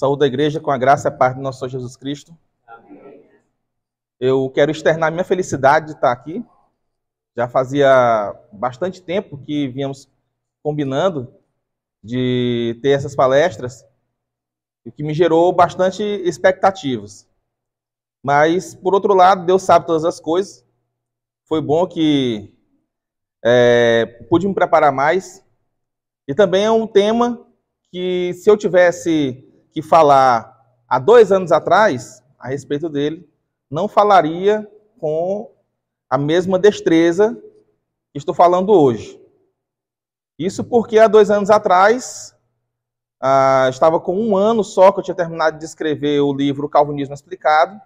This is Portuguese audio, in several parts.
Saúde da igreja com a graça e a paz do nosso Senhor Jesus Cristo. Amém. Eu quero externar minha felicidade de estar aqui. Já fazia bastante tempo que vínhamos combinando de ter essas palestras, o que me gerou bastante expectativas. Mas, por outro lado, Deus sabe todas as coisas. Foi bom que pude me preparar mais. E também é um tema que, se eu tivesse que falar há 2 anos atrás, a respeito dele, não falaria com a mesma destreza que estou falando hoje. Isso porque há 2 anos atrás, estava com 1 ano só que eu tinha terminado de escrever o livro Calvinismo Explicado,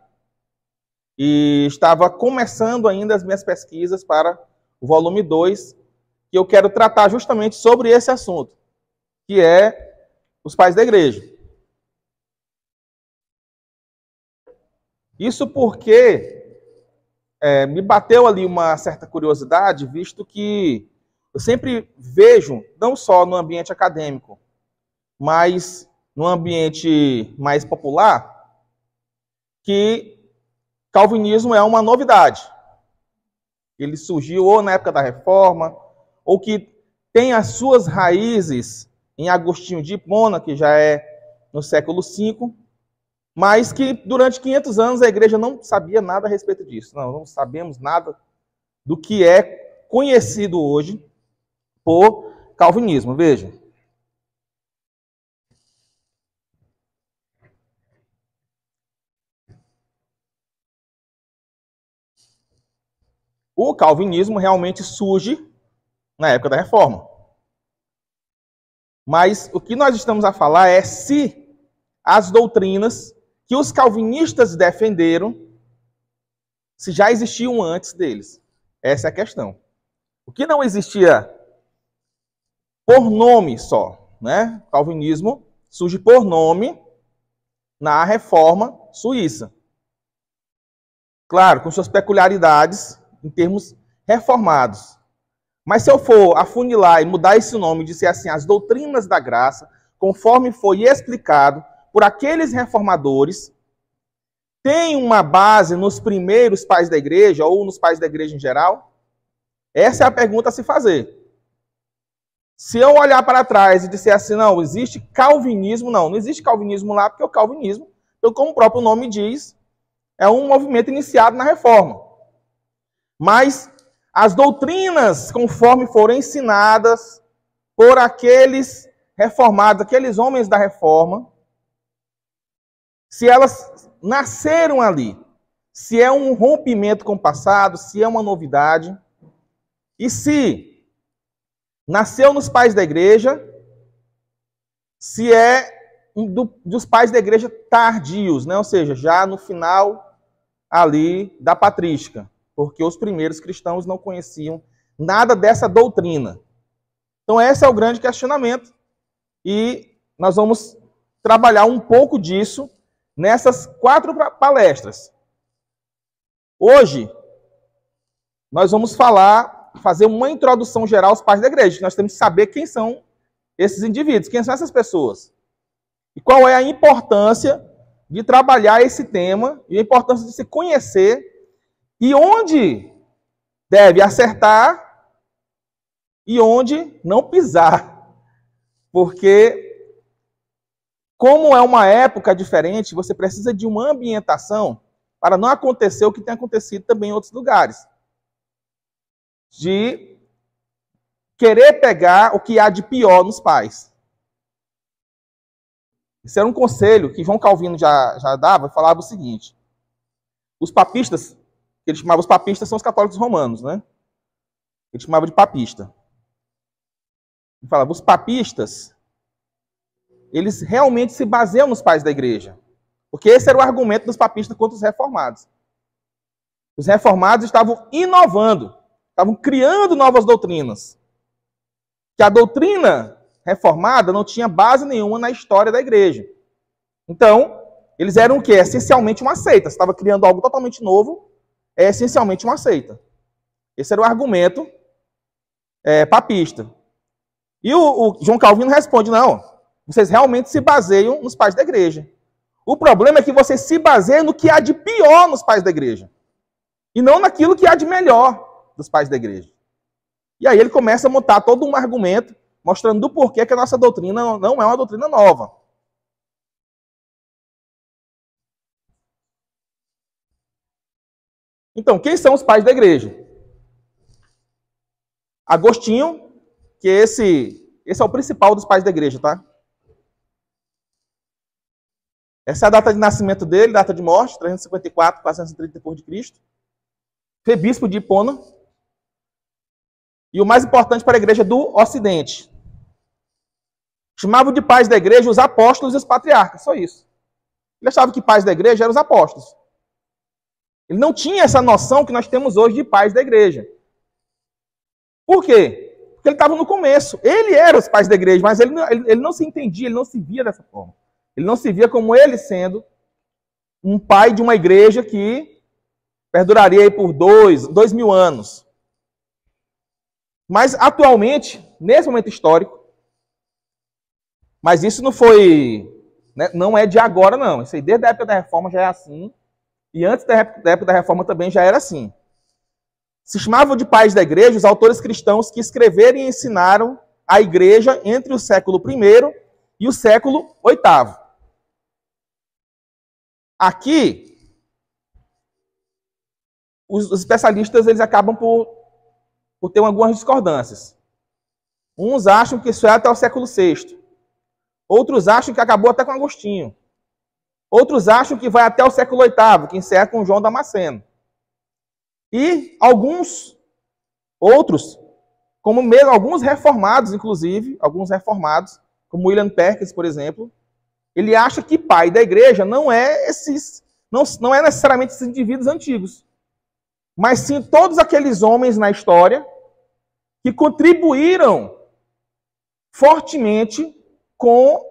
e estava começando ainda as minhas pesquisas para o volume 2, que eu quero tratar justamente sobre esse assunto, que é os pais da igreja. Isso porque me bateu ali uma certa curiosidade, visto que eu sempre vejo, não só no ambiente acadêmico, mas no ambiente mais popular, que calvinismo é uma novidade. Ele surgiu ou na época da Reforma, ou que tem as suas raízes em Agostinho de Hipona, que já é no século V, mas que durante 500 anos a igreja não sabia nada a respeito disso. Não sabemos nada do que é conhecido hoje por calvinismo. Veja. O calvinismo realmente surge na época da Reforma. Mas o que nós estamos a falar é se as doutrinas que os calvinistas defenderam, se já existiam antes deles. Essa é a questão. O que não existia por nome só, né? O calvinismo surge por nome na Reforma Suíça. Claro, com suas peculiaridades em termos reformados. Mas se eu for afunilar e mudar esse nome e dizer assim, as doutrinas da graça, conforme foi explicado por aqueles reformadores, tem uma base nos primeiros pais da igreja ou nos pais da igreja em geral? Essa é a pergunta a se fazer. Se eu olhar para trás e disser assim, não, existe calvinismo, não existe calvinismo lá, porque o calvinismo, como o próprio nome diz, é um movimento iniciado na Reforma. Mas as doutrinas, conforme foram ensinadas por aqueles reformados, aqueles homens da Reforma, se elas nasceram ali, se é um rompimento com o passado, se é uma novidade, e se nasceu nos pais da igreja, se é dos pais da igreja tardios, né? Ou seja, já no final ali da patrística, porque os primeiros cristãos não conheciam nada dessa doutrina. Então esse é o grande questionamento, e nós vamos trabalhar um pouco disso nessas 4 palestras. Hoje, nós vamos fazer uma introdução geral aos pais da igreja. Nós temos que saber quem são esses indivíduos, quem são essas pessoas. E qual é a importância de trabalhar esse tema, e a importância de se conhecer, e onde deve acertar e onde não pisar. Porque como é uma época diferente, você precisa de uma ambientação para não acontecer o que tem acontecido também em outros lugares. De querer pegar o que há de pior nos pais. Esse era um conselho que João Calvino já dava, falava o seguinte. Os papistas, ele chamava os papistas, são os católicos romanos, né? Ele chamava de papista. Ele falava, os papistas, eles realmente se baseiam nos pais da igreja. Porque esse era o argumento dos papistas contra os reformados. Os reformados estavam inovando, estavam criando novas doutrinas. Que a doutrina reformada não tinha base nenhuma na história da igreja. Então, eles eram o quê? Essencialmente uma seita. Você estava criando algo totalmente novo, é essencialmente uma seita. Esse era o argumento papista. E o João Calvino responde, não, Vocês realmente se baseiam nos pais da igreja. O problema é que vocês se baseiam no que há de pior nos pais da igreja. E não naquilo que há de melhor dos pais da igreja. E aí ele começa a montar todo um argumento mostrando do porquê que a nossa doutrina não é uma doutrina nova. Então, quem são os pais da igreja? Agostinho, que esse é o principal dos pais da igreja, tá? Essa é a data de nascimento dele, data de morte, 354, 430 depois de Cristo. Foi bispo de Hipona. E o mais importante para a igreja do Ocidente. Chamavam de pais da igreja os apóstolos e os patriarcas, só isso. Ele achava que pais da igreja eram os apóstolos. Ele não tinha essa noção que nós temos hoje de pais da igreja. Por quê? Porque ele estava no começo. Ele era os pais da igreja, mas ele não se entendia, ele não se via dessa forma. Ele não se via como ele sendo um pai de uma igreja que perduraria aí por 2.000 anos. Mas atualmente, nesse momento histórico, mas isso não foi, né, não é de agora não. Isso aí desde a época da Reforma já é assim. E antes da época da Reforma também já era assim. Se chamavam de pais da igreja os autores cristãos que escreveram e ensinaram a igreja entre o século I e o século VIII. Aqui, os especialistas eles acabam por ter algumas discordâncias. Uns acham que isso é até o século VI. Outros acham que acabou até com Agostinho. Outros acham que vai até o século VIII, que encerra com João Damasceno. E alguns outros, como mesmo alguns reformados, inclusive, alguns reformados, como William Perkins, por exemplo, ele acha que pai da igreja não é necessariamente esses indivíduos antigos, mas sim todos aqueles homens na história que contribuíram fortemente com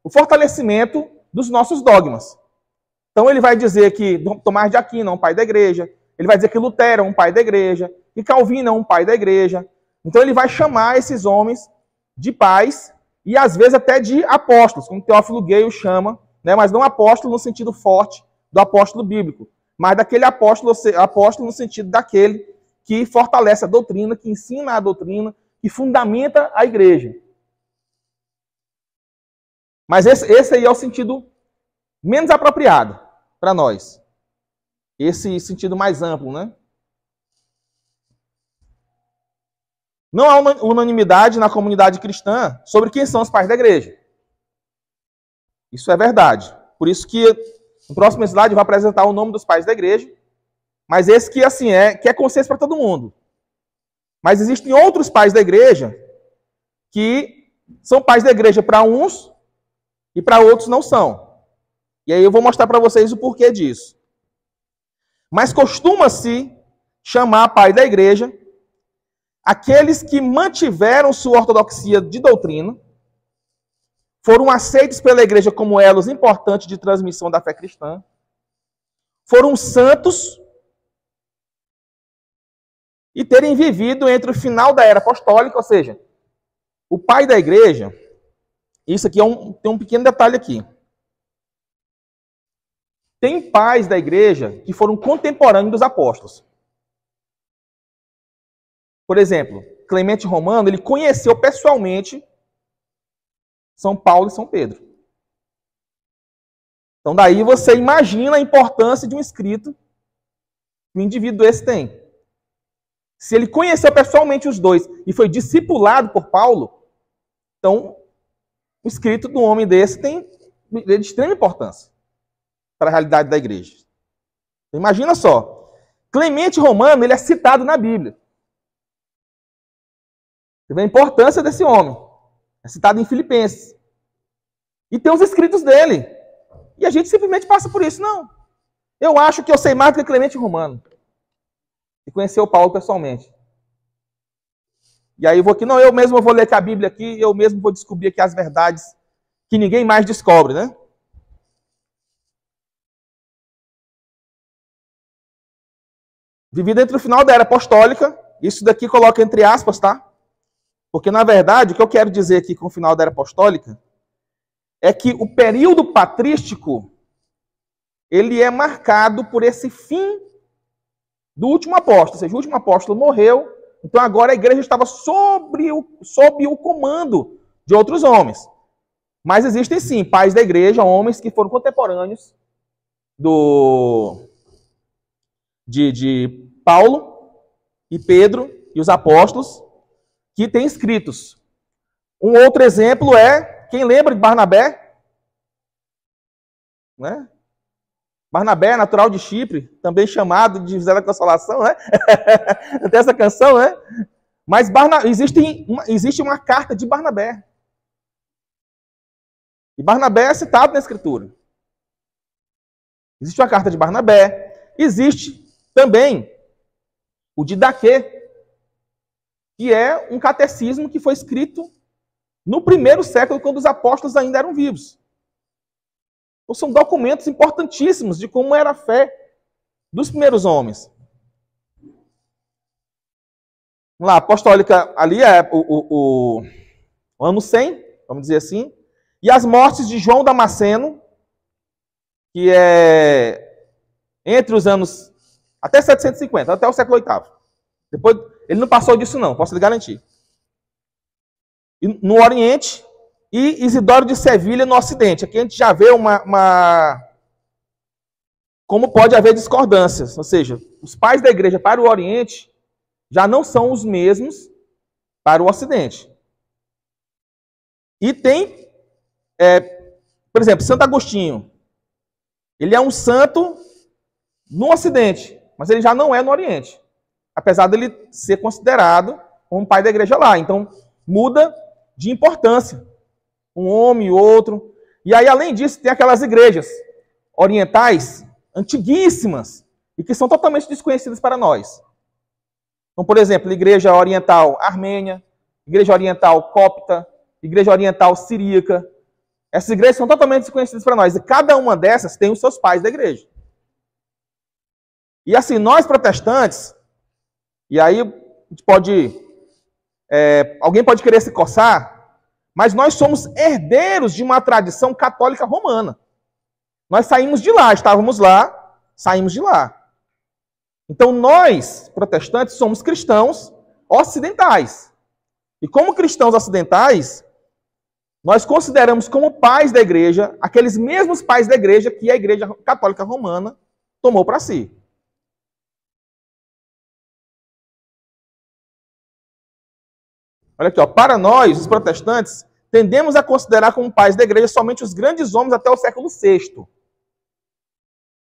o fortalecimento dos nossos dogmas. Então ele vai dizer que Tomás de Aquino é um pai da igreja, ele vai dizer que Lutero é um pai da igreja, que Calvino é um pai da igreja. Então ele vai chamar esses homens de pais e às vezes até de apóstolos, como Teófilo Gale chama, né? Mas não apóstolo no sentido forte do apóstolo bíblico, mas daquele apóstolo no sentido daquele que fortalece a doutrina, que ensina a doutrina, que fundamenta a igreja. Mas esse aí é o sentido menos apropriado para nós. Esse sentido mais amplo, né? Não há unanimidade na comunidade cristã sobre quem são os pais da igreja. Isso é verdade. Por isso que no próximo slide vai apresentar o nome dos pais da igreja, mas esse que assim que é consenso para todo mundo. Mas existem outros pais da igreja que são pais da igreja para uns e para outros não são. E aí eu vou mostrar para vocês o porquê disso. Mas costuma-se chamar pai da igreja aqueles que mantiveram sua ortodoxia de doutrina, foram aceitos pela igreja como elos importantes de transmissão da fé cristã, foram santos e terem vivido entre o final da era apostólica, ou seja, o pai da igreja, isso aqui tem um pequeno detalhe aqui. Tem pais da igreja que foram contemporâneos dos apóstolos. Por exemplo, Clemente Romano, ele conheceu pessoalmente São Paulo e São Pedro. Então daí você imagina a importância de um escrito que o indivíduo esse tem. Se ele conheceu pessoalmente os dois e foi discipulado por Paulo, então o escrito de um homem desse tem de extrema importância para a realidade da igreja. Então, imagina só, Clemente Romano, ele é citado na Bíblia. Você vê a importância desse homem. É citado em Filipenses. E tem os escritos dele. E a gente simplesmente passa por isso. Não. Eu acho que eu sei mais do que Clemente Romano. E conheceu Paulo pessoalmente. E aí eu vou aqui, não, eu mesmo vou ler aqui a Bíblia aqui, eu mesmo vou descobrir aqui as verdades que ninguém mais descobre, né? Vivido entre o final da era apostólica, isso daqui coloca entre aspas, tá? Porque, na verdade, o que eu quero dizer aqui com o final da Era Apostólica é que o período patrístico ele é marcado por esse fim do último apóstolo. Ou seja, o último apóstolo morreu, então agora a igreja estava sob o comando de outros homens. Mas existem sim pais da igreja, homens que foram contemporâneos de Paulo e Pedro e os apóstolos, que têm escritos. Um outro exemplo é, quem lembra de Barnabé? Né? Barnabé, natural de Chipre, também chamado de José da Consolação, né? Tem essa canção, né? Mas existe uma carta de Barnabé. E Barnabé é citado na Escritura. Existe uma carta de Barnabé. Existe também o Didaquê, que é um catecismo que foi escrito no primeiro século, quando os apóstolos ainda eram vivos. Então, são documentos importantíssimos de como era a fé dos primeiros homens. Vamos lá, apostólica ali é o ano 100, vamos dizer assim. E as mortes de João Damasceno, que é entre os anos até 750, até o século VIII. Depois, ele não passou disso não, posso lhe garantir. E no Oriente, e Isidoro de Sevilha no Ocidente. Aqui a gente já vê como pode haver discordâncias. Ou seja, os pais da igreja para o Oriente já não são os mesmos para o Ocidente. E tem, por exemplo, Santo Agostinho. Ele é um santo no Ocidente, mas ele já não é no Oriente. Apesar dele ser considerado como pai da igreja lá. Então, muda de importância. Um homem e outro. E aí, além disso, tem aquelas igrejas orientais, antiguíssimas, e que são totalmente desconhecidas para nós. Então, por exemplo, Igreja Oriental Armênia, Igreja Oriental Copta, Igreja Oriental Siríaca. Essas igrejas são totalmente desconhecidas para nós. E cada uma dessas tem os seus pais da igreja. E assim, nós protestantes, e aí a gente pode... alguém pode querer se coçar, mas nós somos herdeiros de uma tradição católica romana. Nós saímos de lá, estávamos lá, saímos de lá. Então nós, protestantes, somos cristãos ocidentais. E como cristãos ocidentais, nós consideramos como pais da igreja aqueles mesmos pais da igreja que a Igreja Católica Romana tomou para si. Olha aqui, ó, para nós, os protestantes, tendemos a considerar como pais da igreja somente os grandes homens até o século VI.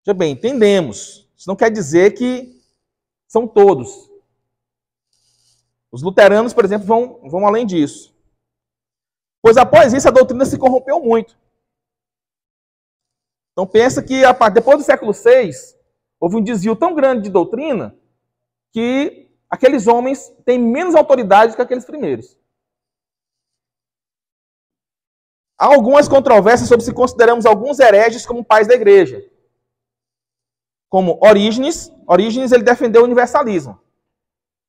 Veja bem, entendemos. Isso não quer dizer que são todos. Os luteranos, por exemplo, vão além disso. Pois após isso, a doutrina se corrompeu muito. Então pensa que depois do século VI, houve um desvio tão grande de doutrina que aqueles homens têm menos autoridade que aqueles primeiros. Há algumas controvérsias sobre se consideramos alguns hereges como pais da igreja. Como Orígenes. Orígenes, ele defendeu o universalismo.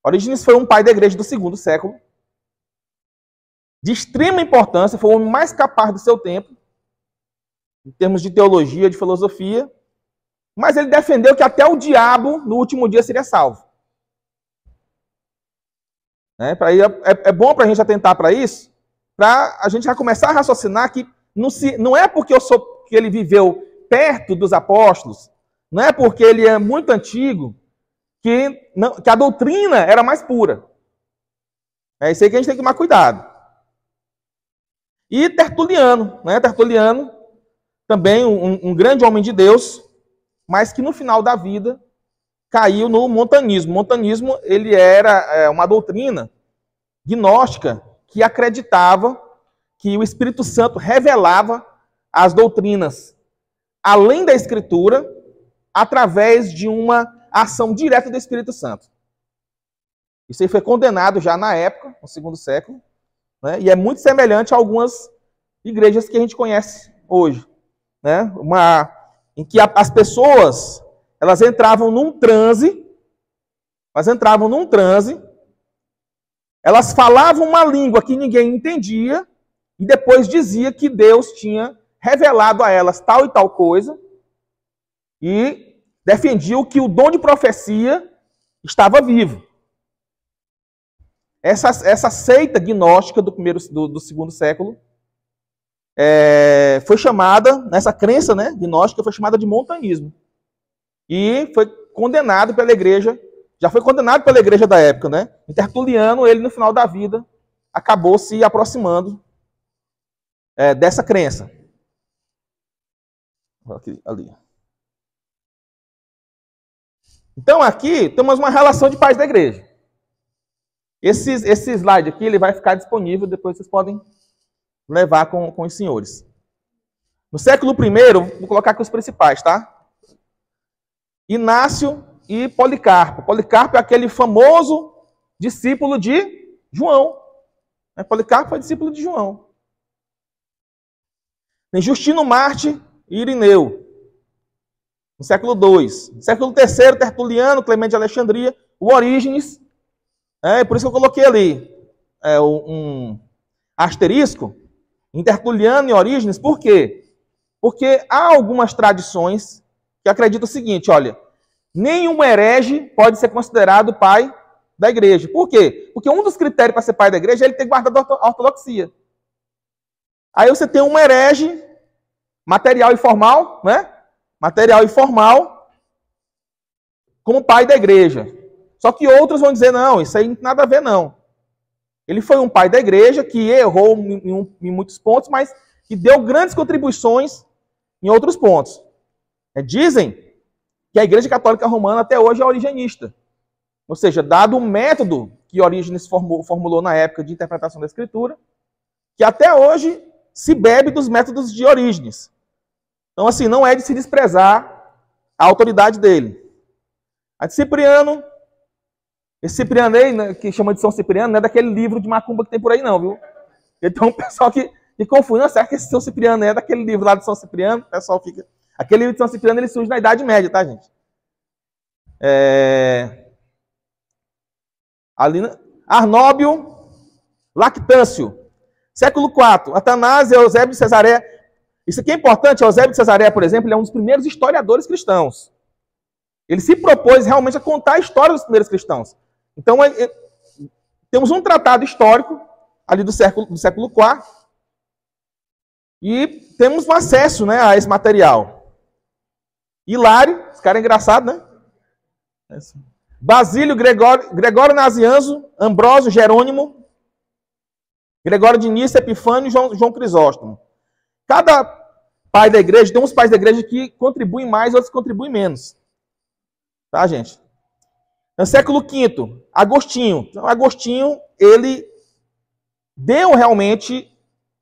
Orígenes foi um pai da igreja do segundo século. De extrema importância, foi o homem mais capaz do seu tempo, em termos de teologia, de filosofia. Mas ele defendeu que até o diabo, no último dia, seria salvo. É bom para a gente atentar para isso, para a gente já começar a raciocinar que não é porque que ele viveu perto dos apóstolos, não é porque ele é muito antigo, que a doutrina era mais pura. É isso aí que a gente tem que tomar cuidado. E Tertuliano, né? Tertuliano, também um grande homem de Deus, mas que no final da vida caiu no montanismo. O montanismo, ele era uma doutrina gnóstica que acreditava que o Espírito Santo revelava as doutrinas além da Escritura através de uma ação direta do Espírito Santo. Isso aí foi condenado já na época, no segundo século, né? E é muito semelhante a algumas igrejas que a gente conhece hoje, né? Em que as pessoas elas entravam num transe Elas falavam uma língua que ninguém entendia e depois dizia que Deus tinha revelado a elas tal e tal coisa e defendiam que o dom de profecia estava vivo. Essa seita gnóstica do segundo século foi chamada, nessa crença, né, gnóstica, foi chamada de montanismo. E foi condenado pela igreja, já foi condenado pela igreja da época, né? Tertuliano, ele no final da vida, acabou se aproximando dessa crença. Aqui, ali. Então aqui temos uma relação de pais da igreja. Esse slide aqui ele vai ficar disponível, depois vocês podem levar com os senhores. No século I, vou colocar aqui os principais, tá? Inácio e Policarpo. Policarpo é aquele famoso discípulo de João. Policarpo é discípulo de João. Tem Justino Marte e Irineu, no século II. No século III, Tertuliano, Clemente de Alexandria, o Orígenes. Por isso que eu coloquei ali um asterisco em Tertuliano e Orígenes. Por quê? Porque há algumas tradições que acreditam o seguinte, olha, nenhum herege pode ser considerado pai da igreja. Por quê? Porque um dos critérios para ser pai da igreja é ele ter guardado a ortodoxia. Aí você tem um herege material e formal, né? Material e formal como pai da igreja. Só que outros vão dizer, não, isso aí não tem nada a ver, não. Ele foi um pai da igreja que errou em muitos pontos, mas que deu grandes contribuições em outros pontos. Dizem que a Igreja Católica Romana até hoje é origenista. Ou seja, dado o método que Orígenes formulou na época de interpretação da Escritura, que até hoje se bebe dos métodos de Orígenes. Então, assim, não é de se desprezar a autoridade dele. A de Cipriano, esse Cipriano aí, né, que chama de São Cipriano, não é daquele livro de macumba que tem por aí não, viu? Então o pessoal que confunde, será que esse São Cipriano é daquele livro lá de São Cipriano? O pessoal fica... Aquele livro de São Cipriano, ele surge na Idade Média, tá, gente? Arnóbio Lactâncio, século IV. Atanásio Eusébio de Cesareia. Isso aqui é importante. Eusébio de Cesareia, por exemplo, ele é um dos primeiros historiadores cristãos. Ele se propôs realmente a contar a história dos primeiros cristãos. Então, temos um tratado histórico ali do século IV e temos um acesso, né, a esse material. Hilário, esse cara é engraçado, né? Basílio, Gregório Nazianzo, Ambrósio, Jerônimo, Gregório de Nícia, Epifânio e João Crisóstomo. Cada pai da igreja, tem uns pais da igreja que contribuem mais, outros que contribuem menos. Tá, gente? No século V, Agostinho. Então, Agostinho, ele deu realmente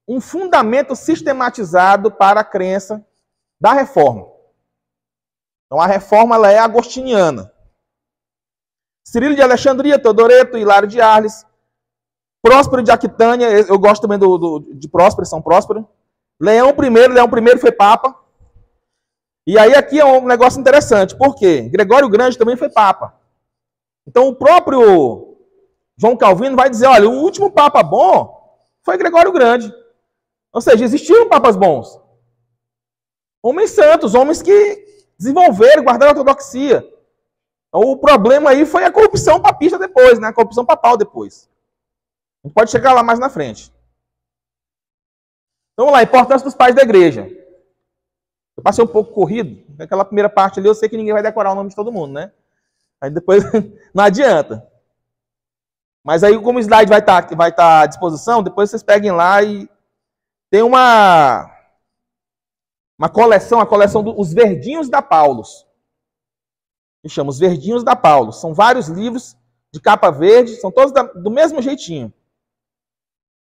um fundamento sistematizado para a crença da reforma. Então, a reforma ela é agostiniana. Cirilo de Alexandria, Teodoreto, Hilário de Arles, Próspero de Aquitânia, eu gosto também de Próspero, São Próspero. Leão I foi Papa. E aí aqui é um negócio interessante, por quê? Gregório Grande também foi Papa. Então o próprio João Calvino vai dizer, olha, o último Papa bom foi Gregório Grande. Ou seja, existiram papas bons. Homens santos, homens que desenvolveram, guardaram a ortodoxia. O problema aí foi a corrupção papista depois, né? A corrupção papal depois. A gente pode chegar lá mais na frente. Então vamos lá, importância dos pais da igreja. Eu passei um pouco corrido, naquela primeira parte ali eu sei que ninguém vai decorar o nome de todo mundo, né? Aí depois não adianta. Mas aí como o slide vai estar à disposição, depois vocês peguem lá e tem uma coleção, a coleção dos Verdinhos da Paulus. Que chama Os Verdinhos da Paulus. São vários livros de capa verde, são todos do mesmo jeitinho.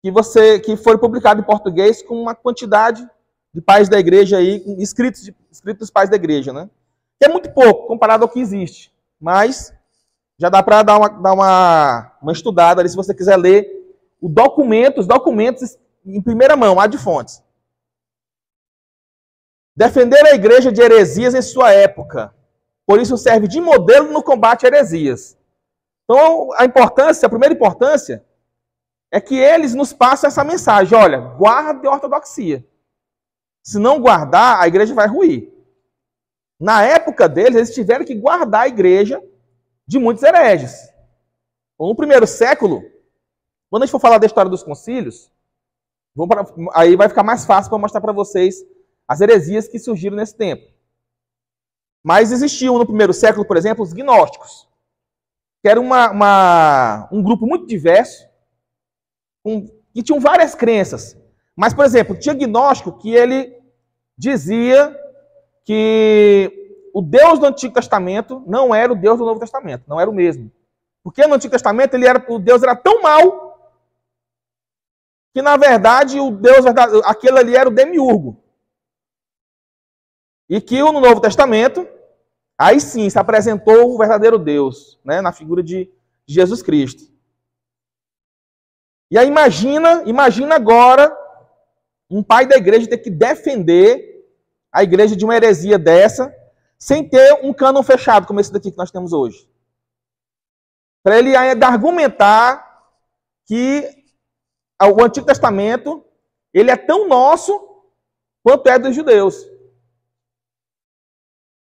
Que foram publicados em português com uma quantidade de pais da igreja aí, escritos dos pais da igreja, né? Que é muito pouco comparado ao que existe. Mas já dá para dar uma estudada ali, se você quiser ler os documentos em primeira mão, lá de fontes. Defender a igreja de heresias em sua época. Por isso serve de modelo no combate a heresias. Então, a primeira importância é que eles nos passam essa mensagem: olha, guarde a ortodoxia. Se não guardar, a igreja vai ruir. Na época deles, eles tiveram que guardar a igreja de muitos hereges. No primeiro século, quando a gente for falar da história dos concílios, aí vai ficar mais fácil para mostrar para vocês as heresias que surgiram nesse tempo. Mas existiam no primeiro século, por exemplo, os gnósticos, que era um grupo muito diverso, que tinham várias crenças. Mas, por exemplo, tinha gnóstico que ele dizia que o Deus do Antigo Testamento não era o Deus do Novo Testamento, não era o mesmo. Porque no Antigo Testamento o Deus era tão mau que, na verdade, o Deus aquele ali era o demiurgo. E que no Novo Testamento, aí sim, se apresentou o verdadeiro Deus, né, na figura de Jesus Cristo. E aí imagina agora um pai da igreja ter que defender a igreja de uma heresia dessa, sem ter um cânon fechado, como esse daqui que nós temos hoje. Para ele ainda argumentar que o Antigo Testamento ele é tão nosso quanto é dos judeus.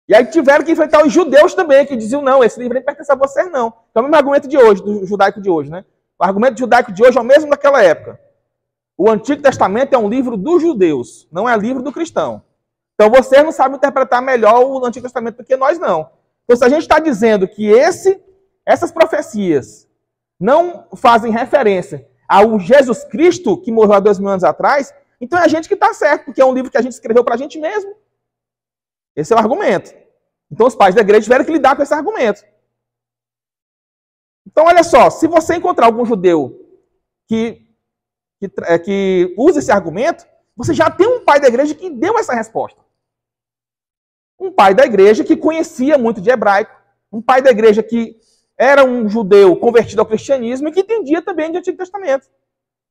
E aí tiveram que enfrentar os judeus também, que diziam: não, esse livro nem pertence a vocês, não. É o mesmo argumento de hoje, do judaico de hoje, né? O argumento judaico de hoje é o mesmo daquela época. O Antigo Testamento é um livro dos judeus, não é livro do cristão. Então vocês não sabem interpretar melhor o Antigo Testamento do que nós, não. Então, se a gente está dizendo que essas profecias não fazem referência ao Jesus Cristo que morreu há 2000 anos atrás, então é a gente que está certo, porque é um livro que a gente escreveu para a gente mesmo. Esse é o argumento. Então os pais da igreja tiveram que lidar com esse argumento. Então olha só, se você encontrar algum judeu que usa esse argumento, você já tem um pai da igreja que deu essa resposta. Um pai da igreja que conhecia muito de hebraico, um pai da igreja que era um judeu convertido ao cristianismo e que entendia também de Antigo Testamento.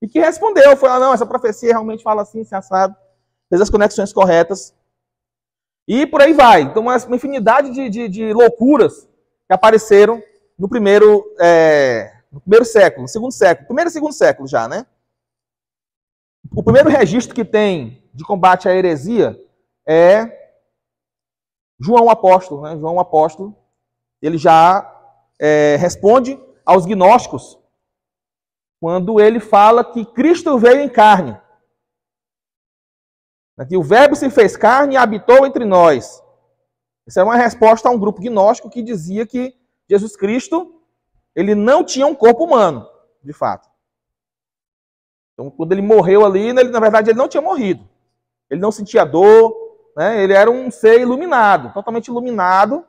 E que respondeu, falou: não, essa profecia realmente fala assim, se assado, fez as conexões corretas. E por aí vai. Então, uma infinidade de loucuras que apareceram no primeiro século, no segundo século. Primeiro e segundo século já, né? O primeiro registro que tem de combate à heresia é João Apóstolo, né? João Apóstolo, ele já responde aos gnósticos quando ele fala que Cristo veio em carne. Que o Verbo se fez carne e habitou entre nós. Essa é uma resposta a um grupo gnóstico que dizia que Jesus Cristo ele não tinha um corpo humano, de fato. Então, quando ele morreu ali, na verdade, ele não tinha morrido. Ele não sentia dor, né? Ele era um ser iluminado, totalmente iluminado,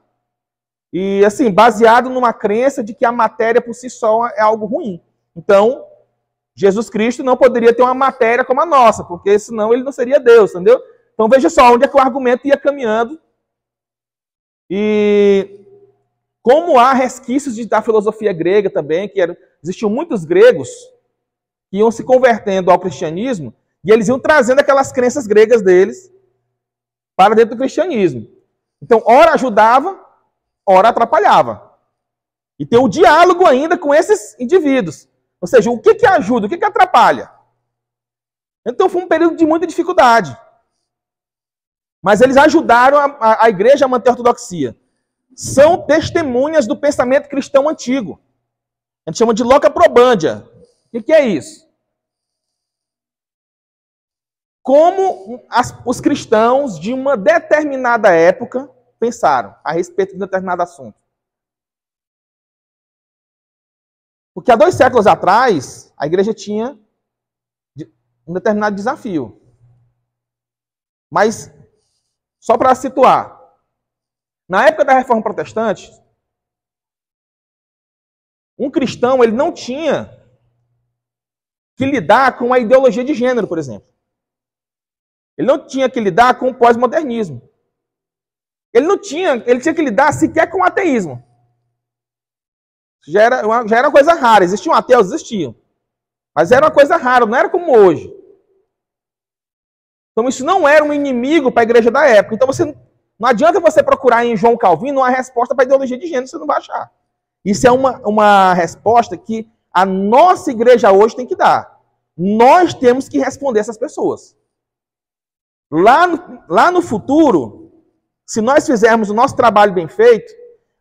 e assim, baseado numa crença de que a matéria por si só é algo ruim. Então, Jesus Cristo não poderia ter uma matéria como a nossa, porque senão ele não seria Deus, entendeu? Então veja só onde é que o argumento ia caminhando. E como há resquícios da filosofia grega também, existiam muitos gregos que iam se convertendo ao cristianismo, e eles iam trazendo aquelas crenças gregas deles para dentro do cristianismo. Então, ora ajudava, ora atrapalhava. E tem o diálogo ainda com esses indivíduos. Ou seja, o que ajuda, o que atrapalha? Então foi um período de muita dificuldade. Mas eles ajudaram a igreja a manter a ortodoxia. São testemunhas do pensamento cristão antigo. A gente chama de loca probândia. O que é isso? Como os cristãos de uma determinada época pensaram a respeito de um determinado assunto. Porque há 2 séculos atrás, a igreja tinha um determinado desafio. Mas, só para situar, na época da Reforma Protestante, um cristão ele não tinha que lidar com a ideologia de gênero, por exemplo. Ele não tinha que lidar com o pós-modernismo. Ele tinha que lidar sequer com o ateísmo. Já era uma coisa rara. Existiam ateus? Existiam. Mas era uma coisa rara, não era como hoje. Então isso não era um inimigo para a igreja da época. Então não adianta você procurar em João Calvino uma resposta para a ideologia de gênero, você não vai achar. Isso é uma resposta que a nossa igreja hoje tem que dar. Nós temos que responder essas pessoas. Lá no futuro, se nós fizermos o nosso trabalho bem feito,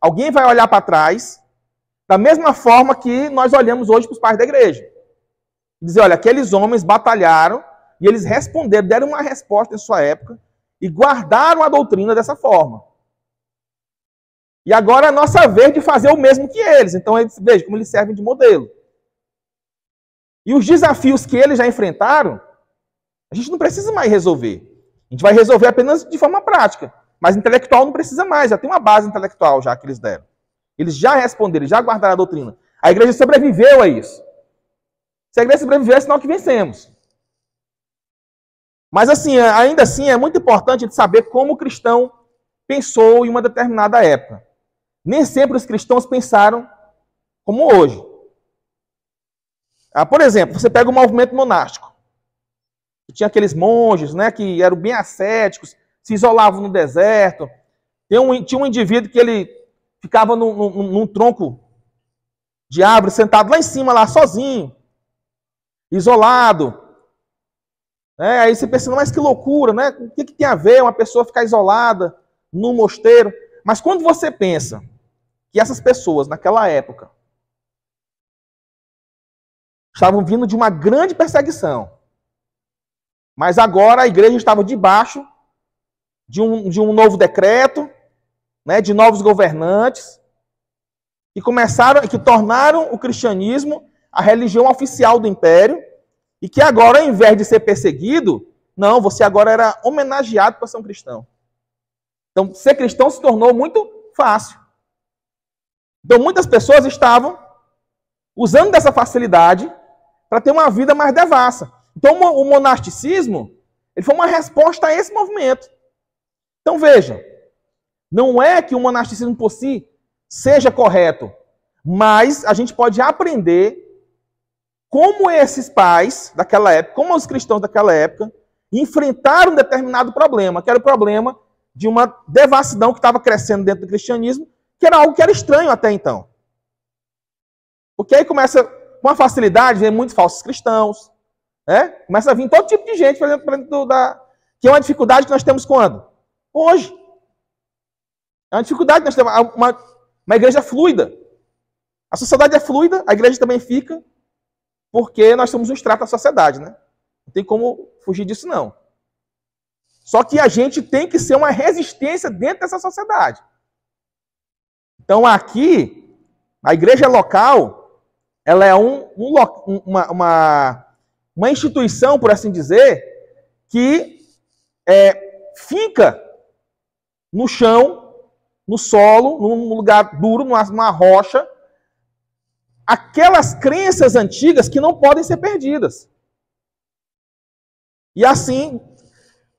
alguém vai olhar para trás da mesma forma que nós olhamos hoje para os pais da igreja. Dizer, olha, aqueles homens batalharam e eles responderam, deram uma resposta em sua época e guardaram a doutrina dessa forma. E agora é a nossa vez de fazer o mesmo que eles. Então, veja como eles servem de modelo. E os desafios que eles já enfrentaram, a gente não precisa mais resolver. A gente vai resolver apenas de forma prática. Mas intelectual não precisa mais, já tem uma base intelectual já que eles deram. Eles já responderam, já guardaram a doutrina. A igreja sobreviveu a isso. Se a igreja sobreviver, é sinal que vencemos. Mas assim, ainda assim, é muito importante a gente saber como o cristão pensou em uma determinada época. Nem sempre os cristãos pensaram como hoje. Por exemplo, você pega o movimento monástico. Tinha aqueles monges, né, que eram bem ascéticos, se isolavam no deserto. Tinha um indivíduo que ele ficava num tronco de árvore, sentado lá em cima, lá sozinho, isolado. Aí você pensa, mas que loucura, né? O que tem a ver uma pessoa ficar isolada num mosteiro? Mas quando você pensa que essas pessoas, naquela época, estavam vindo de uma grande perseguição, mas agora a igreja estava debaixo de um novo decreto, né, de novos governantes, que tornaram o cristianismo a religião oficial do império, e que agora, ao invés de ser perseguido, não, você agora era homenageado por ser um cristão. Então, ser cristão se tornou muito fácil. Então, muitas pessoas estavam usando dessa facilidade para ter uma vida mais devassa. Então, o monasticismo ele foi uma resposta a esse movimento. Então, veja, não é que o monasticismo por si seja correto, mas a gente pode aprender como esses pais daquela época, como os cristãos daquela época, enfrentaram um determinado problema, que era o problema de uma devassidão que estava crescendo dentro do cristianismo, que era algo que era estranho até então. Porque aí começa, com a facilidade, vem muitos falsos cristãos, né? Começa a vir todo tipo de gente para dentro que é uma dificuldade que nós temos quando? Hoje. É uma dificuldade que nós temos, uma igreja fluida. A sociedade é fluida, a igreja também fica, porque nós somos um extrato da sociedade, né? Não tem como fugir disso, não. Só que a gente tem que ser uma resistência dentro dessa sociedade. Então, aqui, a igreja local, ela é uma instituição, por assim dizer, que fica no chão, no solo, num lugar duro, numa rocha, aquelas crenças antigas que não podem ser perdidas. E assim,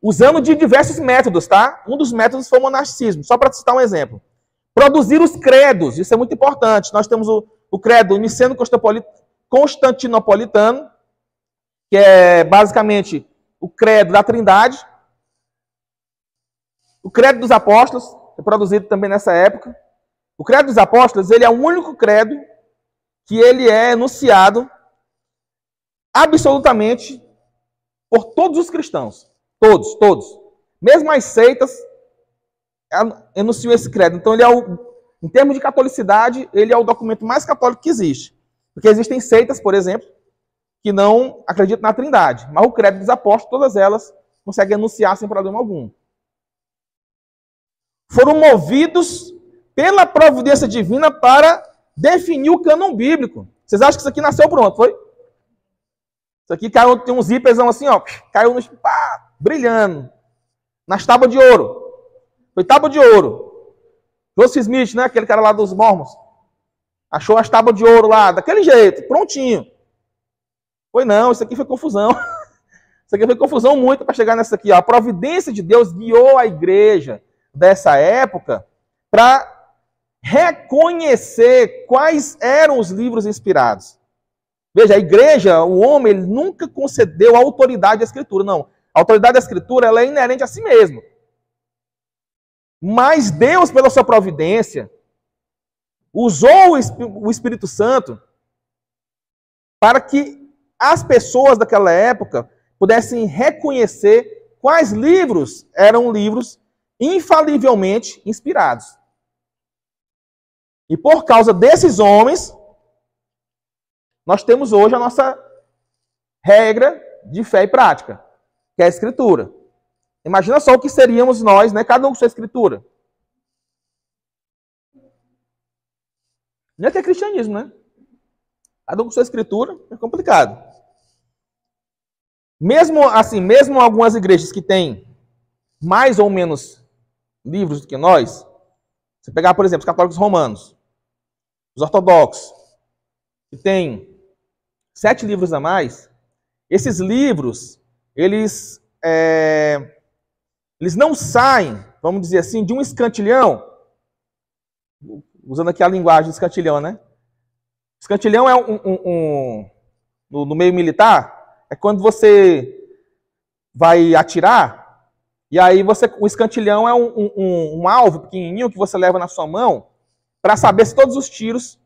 usando de diversos métodos, tá? Um dos métodos foi o monasticismo, só para citar um exemplo. Produzir os credos, isso é muito importante. Nós temos o credo niceno-constantinopolitano, que é basicamente o credo da Trindade. O credo dos apóstolos, é produzido também nessa época. O credo dos apóstolos, ele é o único credo que ele é enunciado absolutamente por todos os cristãos. Todos. Mesmo as seitas enunciam esse credo. Então, ele em termos de catolicidade, ele é o documento mais católico que existe. Porque existem seitas, por exemplo, que não acreditam na Trindade. Mas o credo dos apóstolos, todas elas, conseguem enunciar sem problema algum. Foram movidos pela providência divina para definir o cânon bíblico. Vocês acham que isso aqui nasceu pronto, foi? Isso aqui caiu, tem um zíperzão assim, ó, caiu brilhando, nas tábuas de ouro. Foi tábua de ouro. Joseph Smith, né, aquele cara lá dos Mormons, achou as tábuas de ouro lá, daquele jeito, prontinho. Foi não, isso aqui foi confusão. Isso aqui foi confusão muito para chegar nessa aqui. Ó. A providência de Deus guiou a igreja dessa época para reconhecer quais eram os livros inspirados. Veja, a igreja, o homem, ele nunca concedeu a autoridade à escritura. Não. A autoridade da escritura ela é inerente a si mesmo. Mas Deus, pela sua providência, usou o Espírito Santo para que as pessoas daquela época pudessem reconhecer quais livros eram livros infalivelmente inspirados. E por causa desses homens, nós temos hoje a nossa regra de fé e prática, que é a Escritura. Imagina só o que seríamos nós, né? Cada um com sua Escritura. Não é que é cristianismo, né? Cada um com sua Escritura é complicado. Mesmo assim, mesmo algumas igrejas que têm mais ou menos livros do que nós, você pegar, por exemplo, os católicos romanos, os ortodoxos, que têm 7 livros a mais, esses livros, eles não saem, vamos dizer assim, de um escantilhão, usando aqui a linguagem do escantilhão, né? Escantilhão é no meio militar, é quando você vai atirar, e aí o escantilhão é um alvo pequenininho que você leva na sua mão para saber se todos os tiros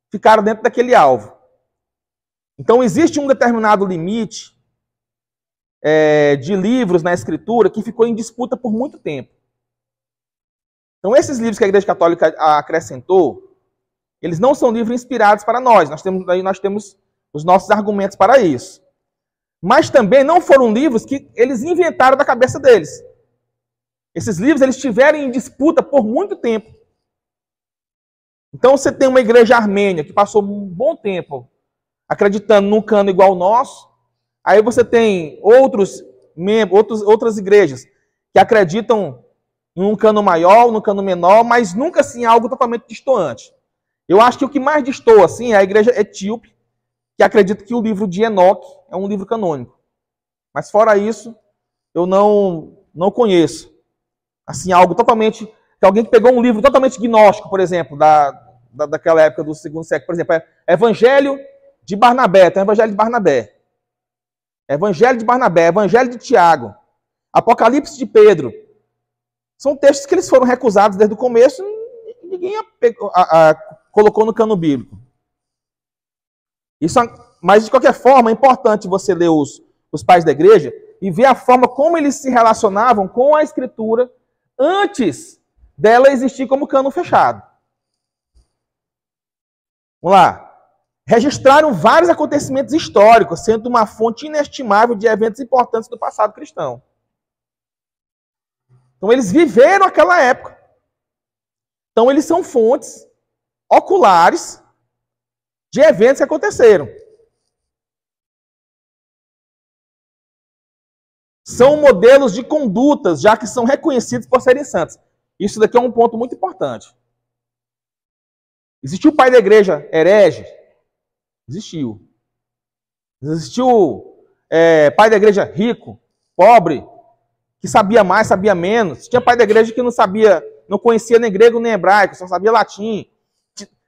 ficaram dentro daquele alvo. Então, existe um determinado limite de livros na Escritura que ficou em disputa por muito tempo. Então, esses livros que a Igreja Católica acrescentou, eles não são livros inspirados para nós. Nós temos os nossos argumentos para isso. Mas também não foram livros que eles inventaram da cabeça deles. Esses livros eles estiveram em disputa por muito tempo. Então você tem uma igreja armênia que passou um bom tempo acreditando num cano igual ao nosso. Aí você tem outras igrejas que acreditam em um cano maior, num cano menor, mas nunca assim algo totalmente destoante. Eu acho que o que mais destoa assim é a igreja etíope, que acredita que o livro de Enoque é um livro canônico. Mas fora isso, eu não conheço assim algo totalmente... Que alguém que pegou um livro totalmente gnóstico, por exemplo, daquela época do segundo século, por exemplo, Evangelho de Barnabé, tem o Evangelho de Barnabé. Evangelho de Barnabé, Evangelho de Tiago, Apocalipse de Pedro. São textos que eles foram recusados desde o começo e ninguém colocou no cano bíblico. Mas, de qualquer forma, é importante você ler os pais da igreja e ver a forma como eles se relacionavam com a Escritura antes dela existir como cano fechado. Vamos lá. Registraram vários acontecimentos históricos, sendo uma fonte inestimável de eventos importantes do passado cristão. Então, eles viveram aquela época. Então, eles são fontes oculares de eventos que aconteceram. São modelos de condutas, já que são reconhecidos por serem santos. Isso daqui é um ponto muito importante. Existiu o pai da igreja herege? Existiu. Existiu pai da igreja rico, pobre, que sabia mais, sabia menos. Tinha pai da igreja que não conhecia nem grego nem hebraico, só sabia latim.